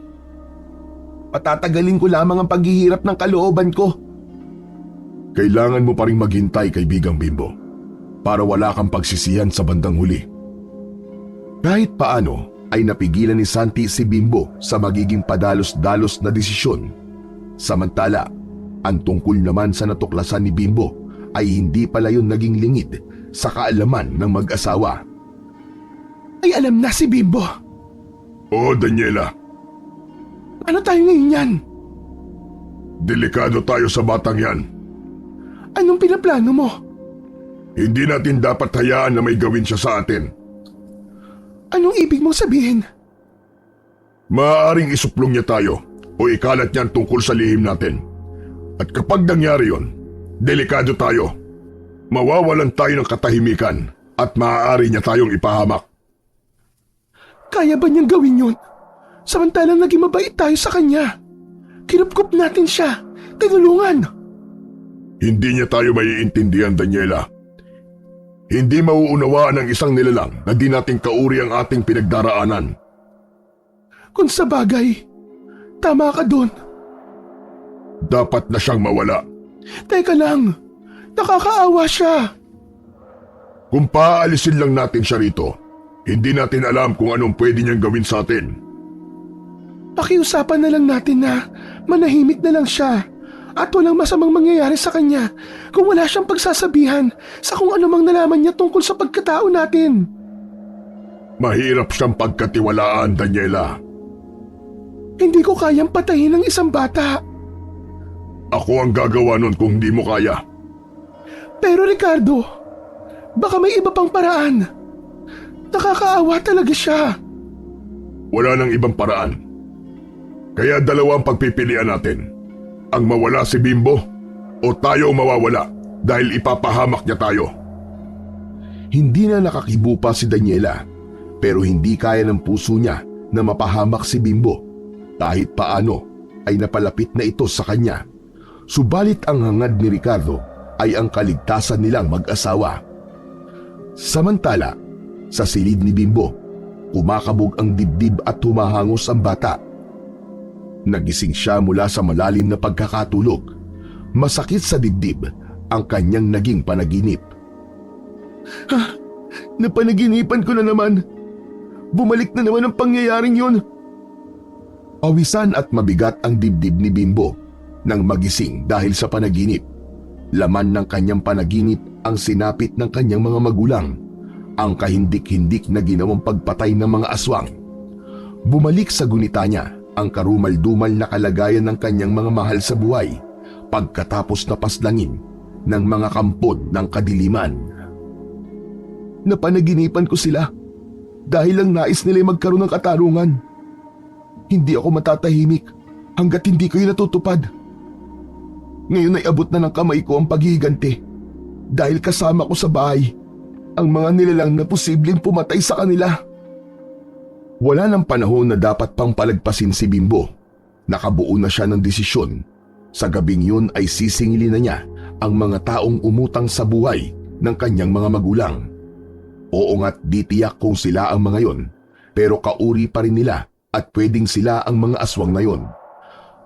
Patatagalin ko lamang ang paghihirap ng kalooban ko. Kailangan mo pa rin maghintay, kaibigang Bimbo, para wala kang pagsisiyan sa bandang huli. Kahit paano ay napigilan ni Santi si Bimbo sa magiging padalos-dalos na desisyon. Samantala, ang tungkol naman sa natuklasan ni Bimbo ay hindi pala yun naging lingid sa kaalaman ng mag-asawa. Ay alam na si Bimbo. Oo, Daniela. Ano tayo ngayon yan? Delikado tayo sa batang yan. Anong pinaplano mo? Hindi natin dapat hayaan na may gawin siya sa atin. Anong ibig mong sabihin? Maaaring isuplong niya tayo o ikalat niyan tungkol sa lihim natin. At kapag nangyari yon, delikado tayo. Mawawalan tayo ng katahimikan at maaari niya tayong ipahamak. Kaya ba niyang gawin yun? Samantalang naging mabait tayo sa kanya. Kinupkup natin siya. Tinulungan. Hindi niya tayo maiintindihan, Daniela. Hindi mauunawaan ng isang nilalang na di nating kauri ang ating pinagdaraanan. Kung sa bagay, tama ka doon. Dapat na siyang mawala. Teka lang, nakakaawa siya. Kung paaalisin lang natin siya rito, hindi natin alam kung anong pwede niyang gawin sa atin. Pakiusapan na lang natin na manahimik na lang siya at walang masamang mangyayari sa kanya kung wala siyang pagsasabihan sa kung ano mang nalaman niya tungkol sa pagkatao natin. Mahirap siyang pagkatiwalaan, Daniela. Hindi ko kayang patayin ng isang bata. Ako ang gagawa nun kung hindi mo kaya. Pero Ricardo, baka may iba pang paraan. Nakakaawa talaga siya. Wala nang ibang paraan. Kaya dalawa ang pagpipilian natin. Ang mawala si Bimbo o tayo mawawala dahil ipapahamak niya tayo. Hindi na nakakibo pa si Daniela pero hindi kaya ng puso niya na mapahamak si Bimbo. Kahit paano ay napalapit na ito sa kanya. Subalit ang hangad ni Ricardo ay ang kaligtasan nilang mag-asawa. Samantala, sa silid ni Bimbo, kumakabog ang dibdib at humahangos ang bata. Nagising siya mula sa malalim na pagkakatulog. Masakit sa dibdib ang kanyang naging panaginip. Napanaginipan ko na naman. Bumalik na naman ang pangyayaring yun. Pawisan at mabigat ang dibdib ni Bimbo nang magising dahil sa panaginip. Laman ng kanyang panaginip ang sinapit ng kanyang mga magulang, ang kahindik-hindik na ginawang pagpatay ng mga aswang. Bumalik sa gunita niya ang karumal-dumal na kalagayan ng kanyang mga mahal sa buhay pagkatapos na paslangin ng mga kampod ng kadiliman. Napanaginipan ko sila dahil lang nais nila magkaroon ng katarungan. Hindi ako matatahimik hanggat hindi ko yun natutupad. Ngayon ay abot na ng kamay ko ang paghihiganti dahil kasama ko sa bahay ang mga nilalang na posibleng pumatay sa kanila. Wala ng panahon na dapat pang palagpasin si Bimbo. Nakabuo na siya ng desisyon. Sa gabing yun ay sisingilin na niya ang mga taong umutang sa buhay ng kanyang mga magulang. Oo nga't di tiyak kung sila ang mga yon, pero kauri pa rin nila at pwedeng sila ang mga aswang na yon.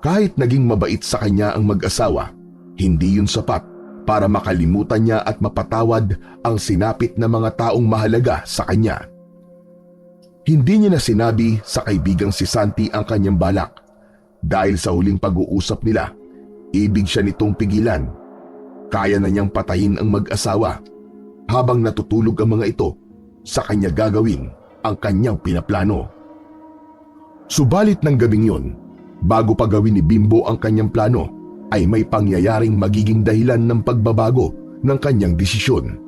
Kahit naging mabait sa kanya ang mag-asawa, hindi yun sapat para makalimutan niya at mapatawad ang sinapit na mga taong mahalaga sa kanya. Hindi niya na sinabi sa kaibigang si Santi ang kanyang balak dahil sa huling pag-uusap nila, ibig siya nitong pigilan. Kaya na niyang patayin ang mag-asawa habang natutulog ang mga ito sa kanya gagawin ang kanyang pinaplano. Subalit ng gabing yun, bago pa gawin ni Bimbo ang kanyang plano, ay may pangyayaring magiging dahilan ng pagbabago ng kanyang desisyon.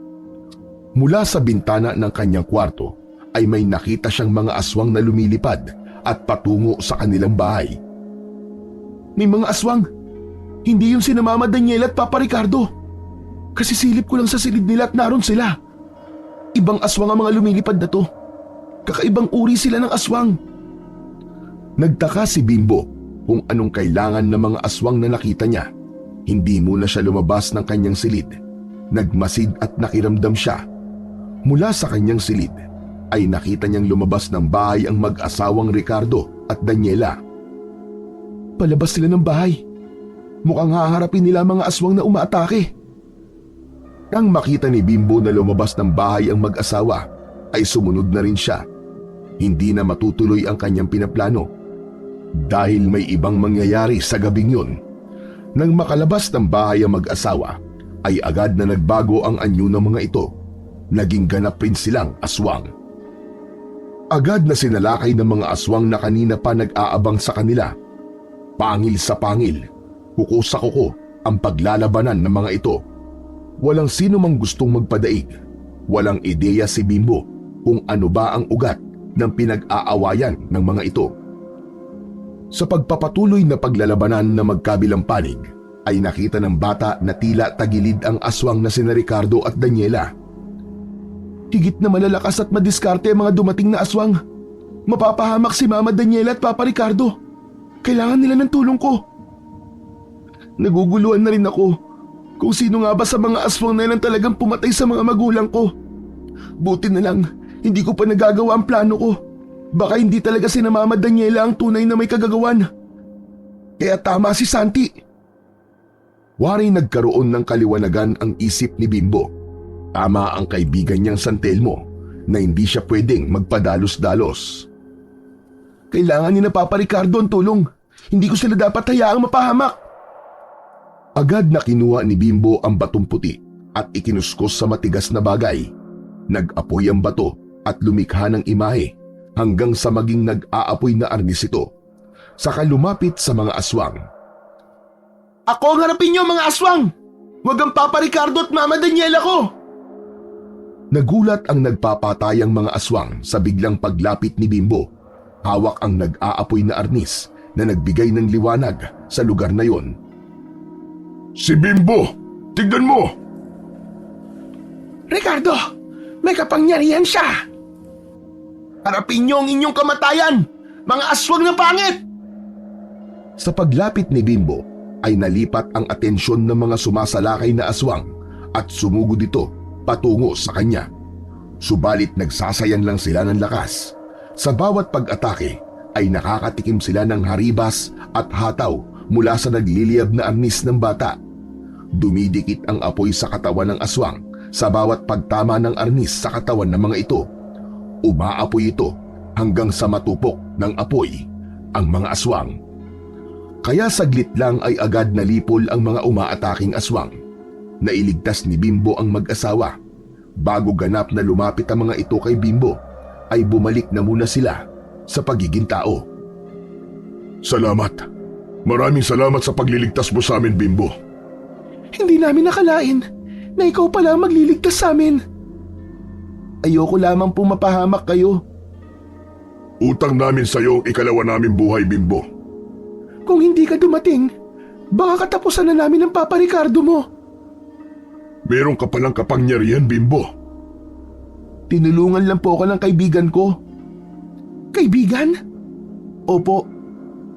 Mula sa bintana ng kanyang kwarto ay may nakita siyang mga aswang na lumilipad at patungo sa kanilang bahay. May mga aswang! Hindi yun sina Mama Daniela at Papa Ricardo. Kasi silip ko lang sa silid nila at naroon sila. Ibang aswang ang mga lumilipad na to. Kakaibang uri sila ng aswang. Nagtaka si Bimbo kung anong kailangan ng mga aswang na nakita niya. Hindi muna siya lumabas ng kanyang silid. Nagmasid at nakiramdam siya. Mula sa kanyang silid ay nakita niyang lumabas ng bahay ang mag-asawang Ricardo at Daniela. Palabas sila ng bahay. Mukhang haharapin nila mga aswang na umaatake. Nang makita ni Bimbo na lumabas ng bahay ang mag-asawa, ay sumunod na rin siya. Hindi na matutuloy ang kanyang pinaplano dahil may ibang mangyayari sa gabing yun. Nang makalabas ng bahay ang mag-asawa, ay agad na nagbago ang anyo ng mga ito. Naging ganap rin silang aswang. Agad na sinalakay ng mga aswang na kanina pa nag-aabang sa kanila. Pangil sa pangil, kuko sa kuko ang paglalabanan ng mga ito. Walang sino mang gustong magpadaig. Walang ideya si Bimbo kung ano ba ang ugat ng pinag-aawayan ng mga ito. Sa pagpapatuloy na paglalabanan na magkabilang panig, ay nakita ng bata na tila tagilid ang aswang na sina Ricardo at Daniela. Higit na malalakas at madiskarte ang mga dumating na aswang. Mapapahamak si Mama Daniela at Papa Ricardo. Kailangan nila ng tulong ko. Naguguluhan na rin ako kung sino nga ba sa mga aswang na yan ang talagang pumatay sa mga magulang ko. Buti na lang, hindi ko pa nagagawa ang plano ko. Baka hindi talaga si Mama Daniela ang tunay na may kagagawan. Kaya tama si Santi. Waring nagkaroon ng kaliwanagan ang isip ni Bimbo. Tama ang kaibigan niyang Santelmo na hindi siya pwedeng magpadalos-dalos. Kailangan ni na Papa Ricardo ang tulong. Hindi ko sila dapat hayaang mapahamak. Agad na kinuha ni Bimbo ang batong puti at ikinuskos sa matigas na bagay. Nag-apoy ang bato at lumikha ng imahe hanggang sa maging nag-aapoy na arnis ito. Saka lumapit sa mga aswang. Ako ang harapin niyo mga aswang! Huwag ang Papa Ricardo at Mama Daniela ko! Nagulat ang nagpapatayang mga aswang sa biglang paglapit ni Bimbo. Hawak ang nag-aapoy na arnis na nagbigay ng liwanag sa lugar na yon. Si Bimbo! Tignan mo! Ricardo! May kapangyarihan siya! Harapin niyo ang inyong kamatayan! Mga aswang na pangit! Sa paglapit ni Bimbo ay nalipat ang atensyon ng mga sumasalakay na aswang at sumugod ito patungo sa kanya. Subalit nagsasayan lang sila ng lakas. Sa bawat pag-atake ay nakakatikim sila ng haribas at hataw mula sa nagliliyab na arnis ng bata. Dumidikit ang apoy sa katawan ng aswang sa bawat pagtama ng arnis sa katawan ng mga ito. Umaapoy ito hanggang sa matupok ng apoy ang mga aswang. Kaya saglit lang ay agad nalipol ang mga umaataking aswang. Nailigtas ni Bimbo ang mag-asawa. Bago ganap na lumapit ang mga ito kay Bimbo, ay bumalik na muna sila sa pagiging tao. Salamat. Maraming salamat sa pagliligtas mo sa amin, Bimbo. Hindi namin nakalain na ikaw pala ang magliligtas sa amin. Ayoko lamang po mapahamak kayo. Utang namin sa iyo ang ikalawa naming buhay, Bimbo. Kung hindi ka dumating, baka katapusan na namin ang Papa Ricardo mo. Meron ka palang kapangyarihan, Bimbo. Tinulungan lang po ako ng kaibigan ko. Kaibigan? Opo,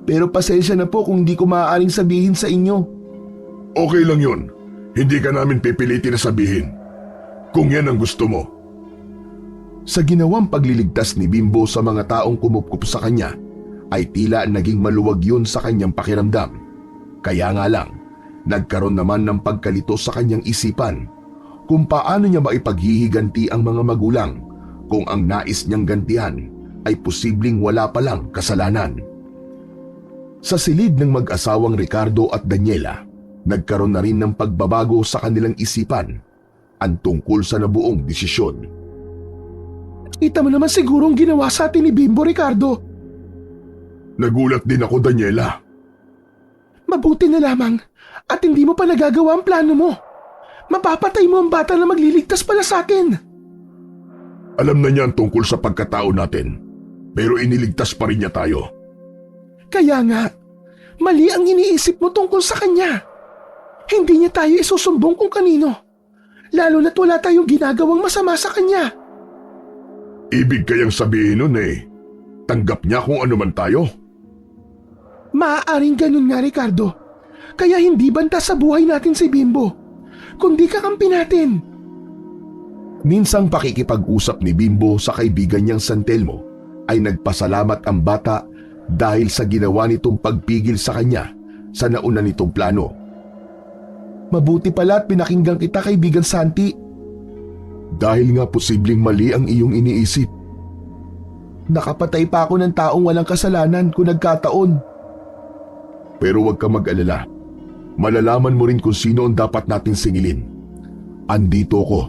pero pasensya na po kung hindi ko maaaring sabihin sa inyo. Okay lang yun. Hindi ka namin pipilitin na sabihin. Kung yan ang gusto mo. Sa ginawang pagliligtas ni Bimbo sa mga taong kumukup sa kanya, ay tila naging maluwag yun sa kanyang pakiramdam. Kaya nga lang, nagkaroon naman ng pagkalito sa kanyang isipan kung paano niya maipaghihiganti ang mga magulang kung ang nais niyang gantihan ay posibleng wala palang kasalanan. Sa silid ng mag-asawang Ricardo at Daniela, nagkaroon na rin ng pagbabago sa kanilang isipan ang tungkol sa nabuong desisyon. Kita mo naman sigurong ginawa sa atin ni Bimbo, Ricardo. Nagulat din ako, Daniela. Mabuti na lamang at hindi mo pa nagagawa ang plano mo. Mapapatay mo ang bata na magliligtas pala sa atin. Alam na niya ang tungkol sa pagkatao natin, pero iniligtas pa rin niya tayo. Kaya nga, mali ang iniisip mo tungkol sa kanya. Hindi niya tayo isusumbong kung kanino, lalo na't wala tayong ginagawang masama sa kanya. Ibig kayang sabihin nun tanggap niya kung ano man tayo? Maaaring ganun nga, Ricardo. Kaya hindi banta sa buhay natin si Bimbo, kundi kakampi natin. Minsang pakikipag-usap ni Bimbo sa kaibigan niyang San Telmo ay nagpasalamat ang bata dahil sa ginawa nitong pagpigil sa kanya sa nauna nitong plano. Mabuti pala at pinakinggan kita, kaibigan Santi. Dahil nga posibleng mali ang iyong iniisip. Nakapatay pa ako ng taong walang kasalanan kung nagkataon. Pero huwag ka mag-alala. Malalaman mo rin kung sino ang dapat natin singilin. Andito ko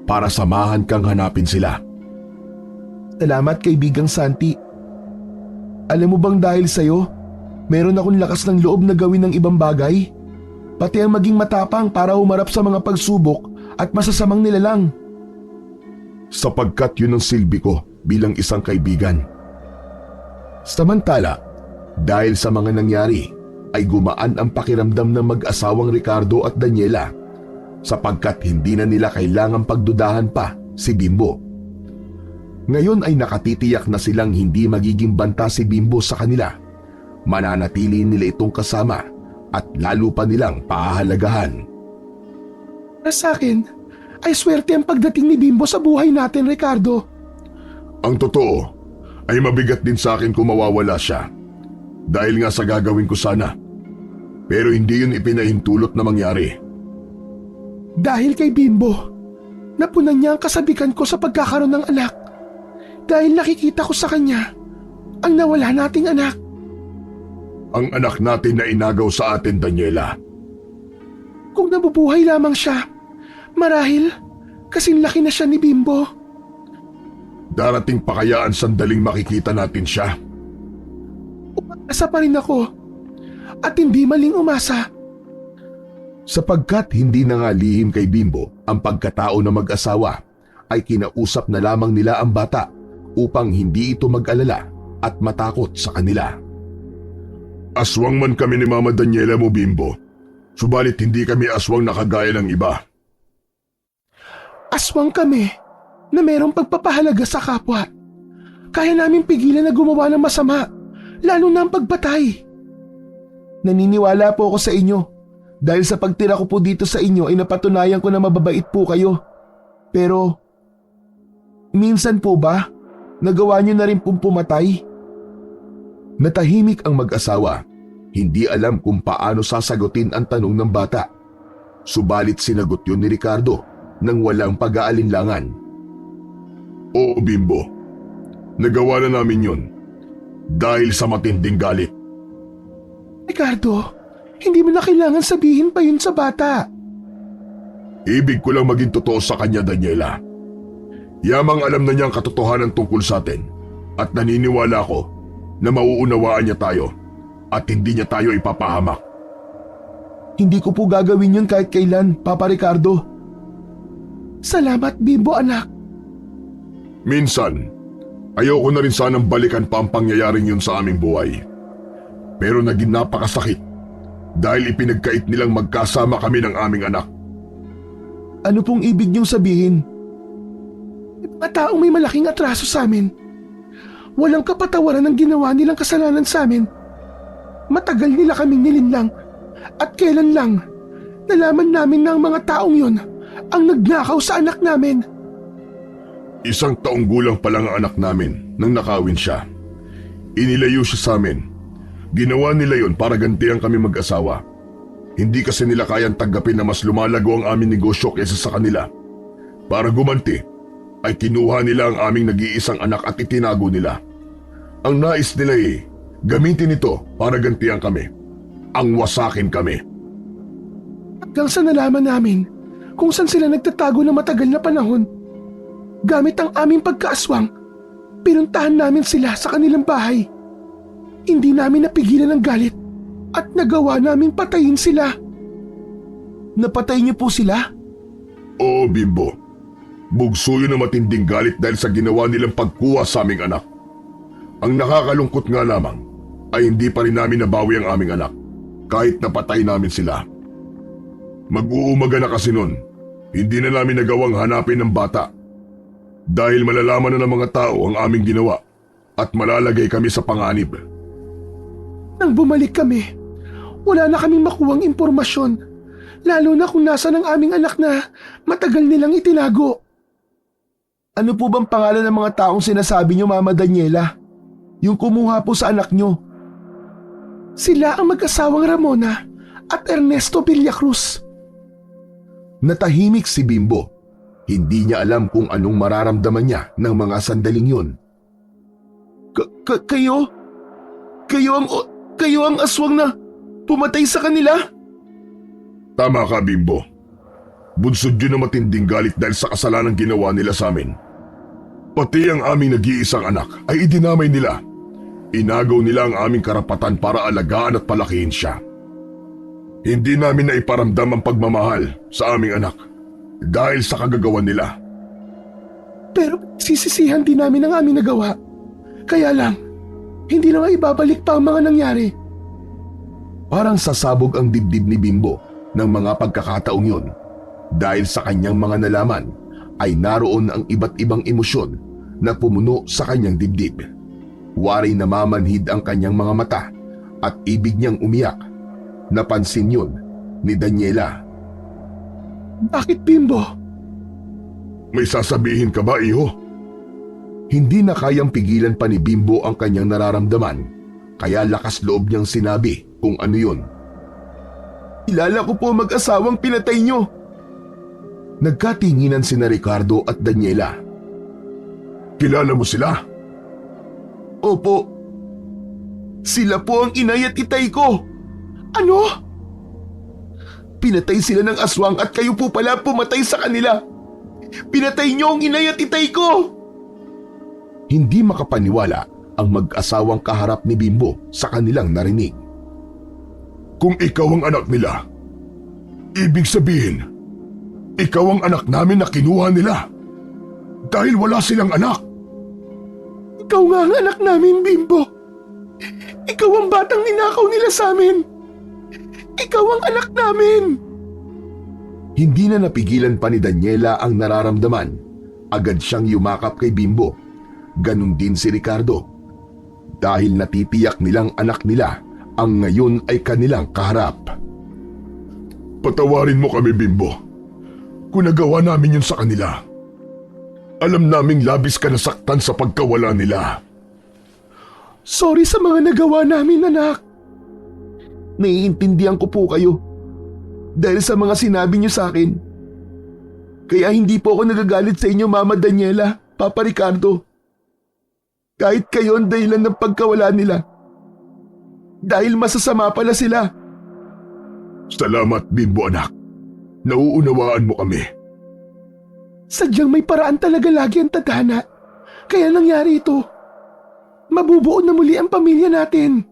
para samahan kang hanapin sila. Salamat, kaibigang Santi. Alam mo bang dahil sa'yo, meron akong lakas ng loob na gawin ng ibang bagay? Pati ang maging matapang para humarap sa mga pagsubok at masasamang nilalang. Sapagkat yun ang silbi ko bilang isang kaibigan. Samantala, dahil sa mga nangyari, ay gumaan ang pakiramdam ng mag-asawang Ricardo at Daniela sapagkat hindi na nila kailangang pagdudahan pa si Bimbo. Ngayon ay nakatitiyak na silang hindi magiging banta si Bimbo sa kanila. Mananatili nila itong kasama at lalo pa nilang pahahalagahan. Para sa akin, ay swerte ang pagdating ni Bimbo sa buhay natin, Ricardo. Ang totoo ay mabigat din sa akin kung mawawala siya. Dahil nga sa gagawin ko sana. Pero hindi yun ipinahintulot na mangyari. Dahil kay Bimbo, napunan niya ang kasabikan ko sa pagkakaroon ng anak. Dahil nakikita ko sa kanya ang nawala nating anak. Ang anak natin na inagaw sa atin, Daniela. Kung nabubuhay lamang siya, marahil kasing laki na siya ni Bimbo. Darating pa kaya ang sandaling makikita natin siya? Umasa pa rin ako at hindi maling umasa. Sapagkat hindi na nga lihim kay Bimbo ang pagkatao na mag-asawa, ay kinausap na lamang nila ang bata upang hindi ito mag-alala at matakot sa kanila. Aswang man kami ni Mama Daniela mo, Bimbo. Subalit hindi kami aswang na kagaya ng iba. Aswang kami na merong pagpapahalaga sa kapwa. Kaya namin pigilan na gumawa ng masama, lalo na ang pagpatay. Naniniwala po ako sa inyo dahil sa pagtira ko po dito sa inyo ay napatunayan ko na mababait po kayo. Pero, minsan po ba, nagawa niyo na rin pong pumatay? Natahimik ang mag-asawa. Hindi alam kung paano sasagutin ang tanong ng bata. Subalit sinagot yun ni Ricardo nang walang pag-aalinlangan. Oo, Bimbo. Nagawa na namin yun. Dahil sa matinding galit. Ricardo, hindi mo na kailangan sabihin pa yun sa bata. Ibig ko lang maging totoo sa kanya, Daniela. Yamang alam na niya ang katotohanan tungkol sa atin at naniniwala ko na mauunawaan niya tayo at hindi niya tayo ipapahamak. Hindi ko po gagawin yun kahit kailan, Papa Ricardo. Salamat, Bimbo anak. Minsan, ayoko na rin sanang balikan pa ang pangyayaring yun sa aming buhay. Pero naging napakasakit dahil ipinagkait nilang magkasama kami ng aming anak. Ano pong ibig niyong sabihin? Mga taong may malaking atraso sa amin. Walang kapatawaran ng ginawa nilang kasalanan sa amin. Matagal nila kaming nilinlang at kailan lang nalaman namin na ang mga taong yun ang nagnakaw sa anak namin. 1 taong gulang pa lang ang anak namin nang nakawin siya. Inilayo siya sa amin. Ginawa nila yon para gantihan kami mag-asawa. Hindi kasi nila kayang tanggapin na mas lumalago ang aming negosyo kaysa sa kanila. Para gumanti, ay kinuha nila ang aming nag-iisang anak at itinago nila. Ang nais nila gamitin ito para gantihan kami. Ang wasakin kami. Hanggang sa nalaman namin kung saan sila nagtatago na matagal na panahon. Gamit ang aming pagkaaswang, pinuntahan namin sila sa kanilang bahay. Hindi namin napigilan ang galit at nagawa naming patayin sila. Napatay niyo po sila? Oo, Bimbo. Bugso yun ng matinding galit dahil sa ginawa nilang pagkuha sa aming anak. Ang nakakalungkot nga lamang ay hindi pa rin namin nabawi ang aming anak kahit napatay namin sila. Mag-uumaga na kasi nun, hindi na namin nagawang hanapin ng bata dahil malalaman na ng mga tao ang aming ginawa at malalagay kami sa panganib. Nang bumalik kami, wala na kaming makuwang impormasyon, lalo na kung nasa ng aming anak na matagal nilang itinago. Ano po bang pangalan ng mga taong sinasabi niyo, Mama Daniela? Yung kumuha po sa anak niyo. Sila ang mag-asawang Ramona at Ernesto Villacruz. Natahimik si Bimbo. Hindi niya alam kung anong mararamdaman niya ng mga sandaling yun. Kayo ang aswang na pumatay sa kanila? Tama ka, Bimbo. Bunsod yun na matinding galit dahil sa kasalanang ginawa nila sa amin. Pati ang aming nag-iisang anak ay idinamay nila. Inagaw nila ang aming karapatan para alagaan at palakihin siya. Hindi namin na iparamdam ang pagmamahal sa aming anak dahil sa kagagawan nila. Pero sisisihan din namin ang aming nagawa. Kaya lang, hindi na ibabalik pa ang mga nangyari. Parang sasabog ang dibdib ni Bimbo ng mga pagkakataong yun. Dahil sa kanyang mga nalaman ay naroon ang iba't ibang emosyon na pumuno sa kanyang dibdib. Waray namamanhid ang kanyang mga mata at ibig niyang umiyak. Napansin yun ni Daniela. Bakit, Bimbo? May sasabihin ka ba, iho? Hindi na kayang pigilan pa ni Bimbo ang kanyang nararamdaman, kaya lakas loob niyang sinabi kung ano yun. Kilala ko po mag-asawang pinatay niyo. Nagkatinginan sina Ricardo at Daniela. Kilala mo sila? Opo. Sila po ang inay at itay ko. Ano? Pinatay sila ng aswang at kayo po pala pumatay sa kanila. Pinatay niyo ang inay at itay ko. Hindi makapaniwala ang mag-asawang kaharap ni Bimbo sa kanilang narinig. Kung ikaw ang anak nila, ibig sabihin, ikaw ang anak namin na kinuha nila. Dahil wala silang anak. Ikaw nga ang anak namin, Bimbo. Ikaw ang batang ninakaw nila sa amin. Ikaw ang anak namin. Hindi na napigilan pa ni Daniela ang nararamdaman. Agad siyang yumakap kay Bimbo. Ganon din si Ricardo. Dahil natitiyak nilang anak nila ang ngayon ay kanilang kaharap. Patawarin mo kami, Bimbo. Kung nagawa namin yun sa kanila. Alam naming labis ka nasaktan sa pagkawala nila. Sorry sa mga nagawa namin, anak. Naiintindihan ko po kayo dahil sa mga sinabi niyo sa akin. Kaya hindi po ako nagagalit sa inyo, Mama Daniela, Papa Ricardo. Kahit kayo ang dahilan ng pagkawala nila. Dahil masasama pala sila. Salamat, Bimbo anak. Nauunawaan mo kami. Sadyang may paraan talaga lagi ang tadhana. Kaya nangyari ito. Mabubuo na muli ang pamilya natin.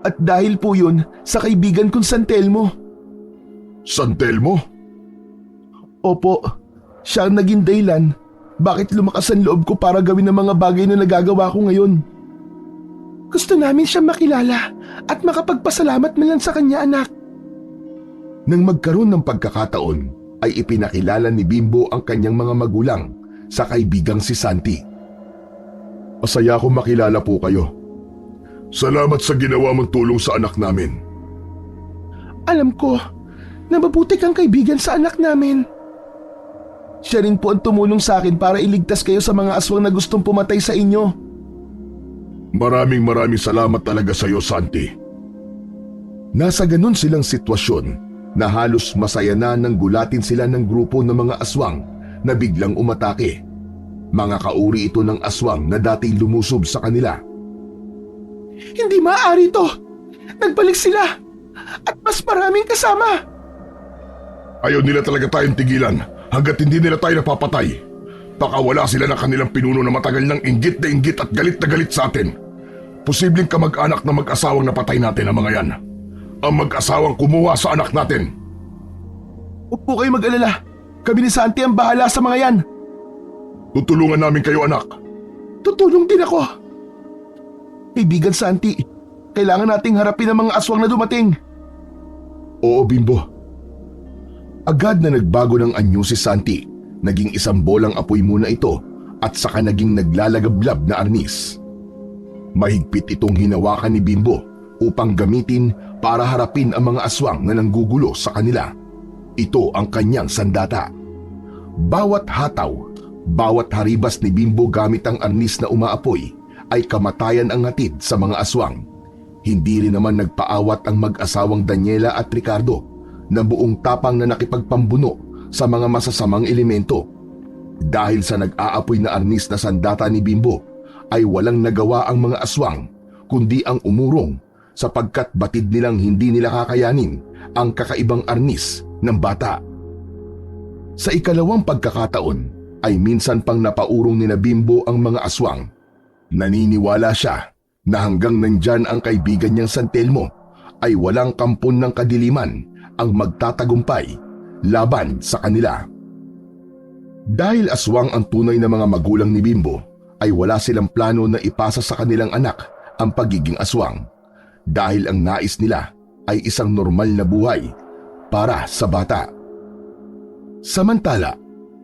At dahil po yun sa kaibigan kong Santelmo. Santelmo? Opo, siya ang naging dahilan bakit lumakas ang loob ko para gawin ang mga bagay na nagagawa ko ngayon. Gusto namin siya makilala at makapagpasalamat man lang sa kanya, anak. Nang magkaroon ng pagkakataon, ay ipinakilala ni Bimbo ang kanyang mga magulang sa kaibigang si Santi. Masaya akong makilala po kayo. Salamat sa ginawa mong tulong sa anak namin. Alam ko na mabuti kang kaibigan sa anak namin. Siya rin po ang tumulong sa akin para iligtas kayo sa mga aswang na gustong pumatay sa inyo. Maraming salamat talaga sa iyo, Santi. Nasa ganun silang sitwasyon na halos masaya na nang gulatin sila ng grupo ng mga aswang na biglang umatake. Mga kauri ito ng aswang na dati lumusob sa kanila. Hindi maaari to! Nagbalik sila! At mas maraming kasama! Ayaw nila talaga tayong tigilan hanggat hindi nila tayo napapatay. Baka wala sila ng kanilang pinuno na matagal ng inggit na inggit at galit na galit sa atin. Posibleng kamag-anak na mag-asawang napatay natin ang mga yan. Ang mag-asawang kumuha sa anak natin. Huwag po kayo mag-alala. Kami ni Santi ang bahala sa mga yan. Tutulungan namin kayo, anak. Tutulong din ako. Kaibigan Santi, kailangan nating harapin ang mga aswang na dumating. Oo, Bimbo. Agad na nagbago ng anyo si Santi. Naging isang bolang apoy muna ito at saka naging naglalagablab na arnis. Mahigpit itong hinawakan ni Bimbo upang gamitin para harapin ang mga aswang na nanggugulo sa kanila. Ito ang kanyang sandata. Bawat hataw, bawat haribas ni Bimbo gamit ang arnis na umaapoy ay kamatayan ang hatid sa mga aswang. Hindi rin naman nagpaawat ang mag-asawang Daniela at Ricardo na buong tapang na nakipagpambuno sa mga masasamang elemento. Dahil sa nag-aapoy na arnis na sandata ni Bimbo, ay walang nagawa ang mga aswang kundi ang umurong sapagkat batid nilang hindi nila kakayanin ang kakaibang arnis ng bata. Sa ikalawang pagkakataon ay minsan pang napaurong ni na Bimbo ang mga aswang. Naniniwala siya na hanggang nandyan ang kaibigan niyang San Telmo ay walang kampon ng kadiliman ang magtatagumpay laban sa kanila. Dahil aswang ang tunay na mga magulang ni Bimbo, ay wala silang plano na ipasa sa kanilang anak ang pagiging aswang. Dahil ang nais nila ay isang normal na buhay para sa bata. Samantala,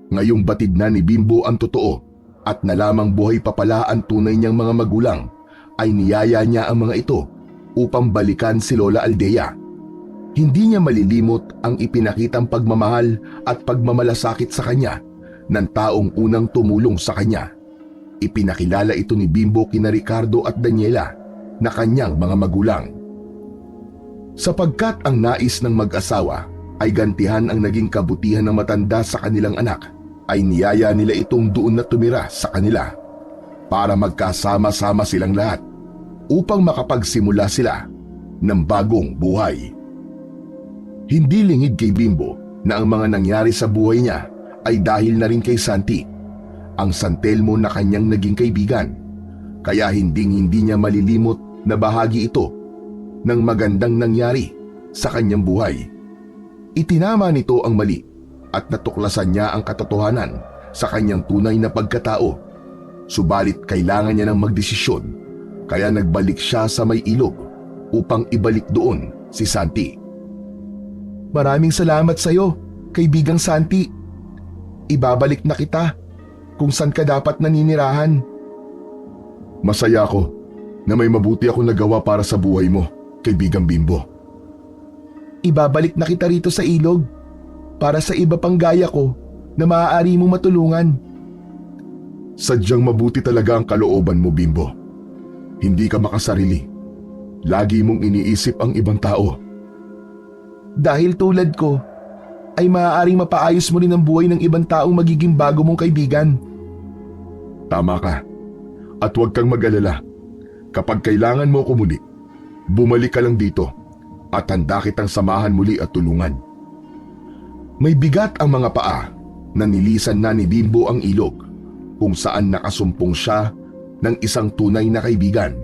ngayong batid na ni Bimbo ang totoo at nalamang buhay pa pala ang tunay niyang mga magulang, ay niyaya niya ang mga ito upang balikan si Lola Aldea. Hindi niya malilimot ang ipinakitang pagmamahal at pagmamalasakit sa kanya ng taong unang tumulong sa kanya. Ipinakilala ito ni Bimbo kina Ricardo at Daniela na kanyang mga magulang. Sapagkat ang nais ng mag-asawa ay gantihan ang naging kabutihan ng matanda sa kanilang anak, ay niyaya nila itong doon na tumira sa kanila para magkasama-sama silang lahat upang makapagsimula sila ng bagong buhay. Hindi lingid kay Bimbo na ang mga nangyari sa buhay niya ay dahil na rin kay Santi, ang San Telmo na kanyang naging kaibigan, kaya hindi niya malilimot na bahagi ito ng magandang nangyari sa kanyang buhay. Itinama nito ang mali at natuklasan niya ang katotohanan sa kanyang tunay na pagkatao. Subalit kailangan niya ng magdesisyon, kaya nagbalik siya sa may ilog upang ibalik doon si Santi. Maraming salamat sa iyo, kaibigang Santi. Ibabalik na kita kung saan ka dapat naninirahan. Masaya ako na may mabuti akong nagawa para sa buhay mo, kaibigang Bimbo. Ibabalik na kita rito sa ilog para sa iba pang gaya ko na maaari mong matulungan. Sadyang mabuti talaga ang kalooban mo, Bimbo. Hindi ka makasarili. Lagi mong iniisip ang ibang tao. Dahil tulad ko, ay maaaring mapaayos mo rin ang buhay ng ibang taong magiging bago mong kaibigan. Tama ka. At huwag kang mag-alala. Kapag kailangan mo ko muli, bumalik ka lang dito at handa kitang samahan muli at tulungan. May bigat ang mga paa na nilisan na ni Bimbo ang ilog kung saan nakasumpong siya ng isang tunay na kaibigan.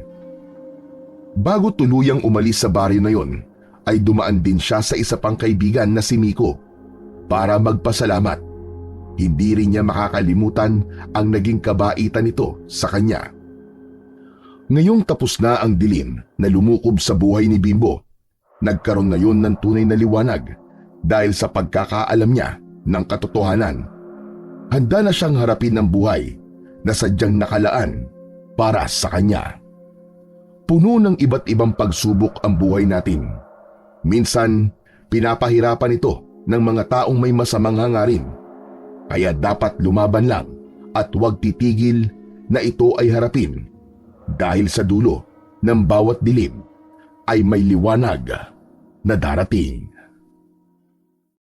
Bago tuluyang umalis sa baryo na yon, ay dumaan din siya sa isa pang kaibigan na si Miko para magpasalamat. Hindi rin niya makakalimutan ang naging kabaitan nito sa kanya. Ngayong tapos na ang dilim na lumukob sa buhay ni Bimbo, nagkaroon ngayon ng tunay na liwanag dahil sa pagkakaalam niya ng katotohanan. Handa na siyang harapin ang buhay na sadyang nakalaan para sa kanya. Puno ng iba't ibang pagsubok ang buhay natin. Minsan, pinapahirapan ito ng mga taong may masamang hangarin. Kaya dapat lumaban lang at huwag titigil na ito ay harapin dahil sa dulo ng bawat dilim ay may liwanag na darating.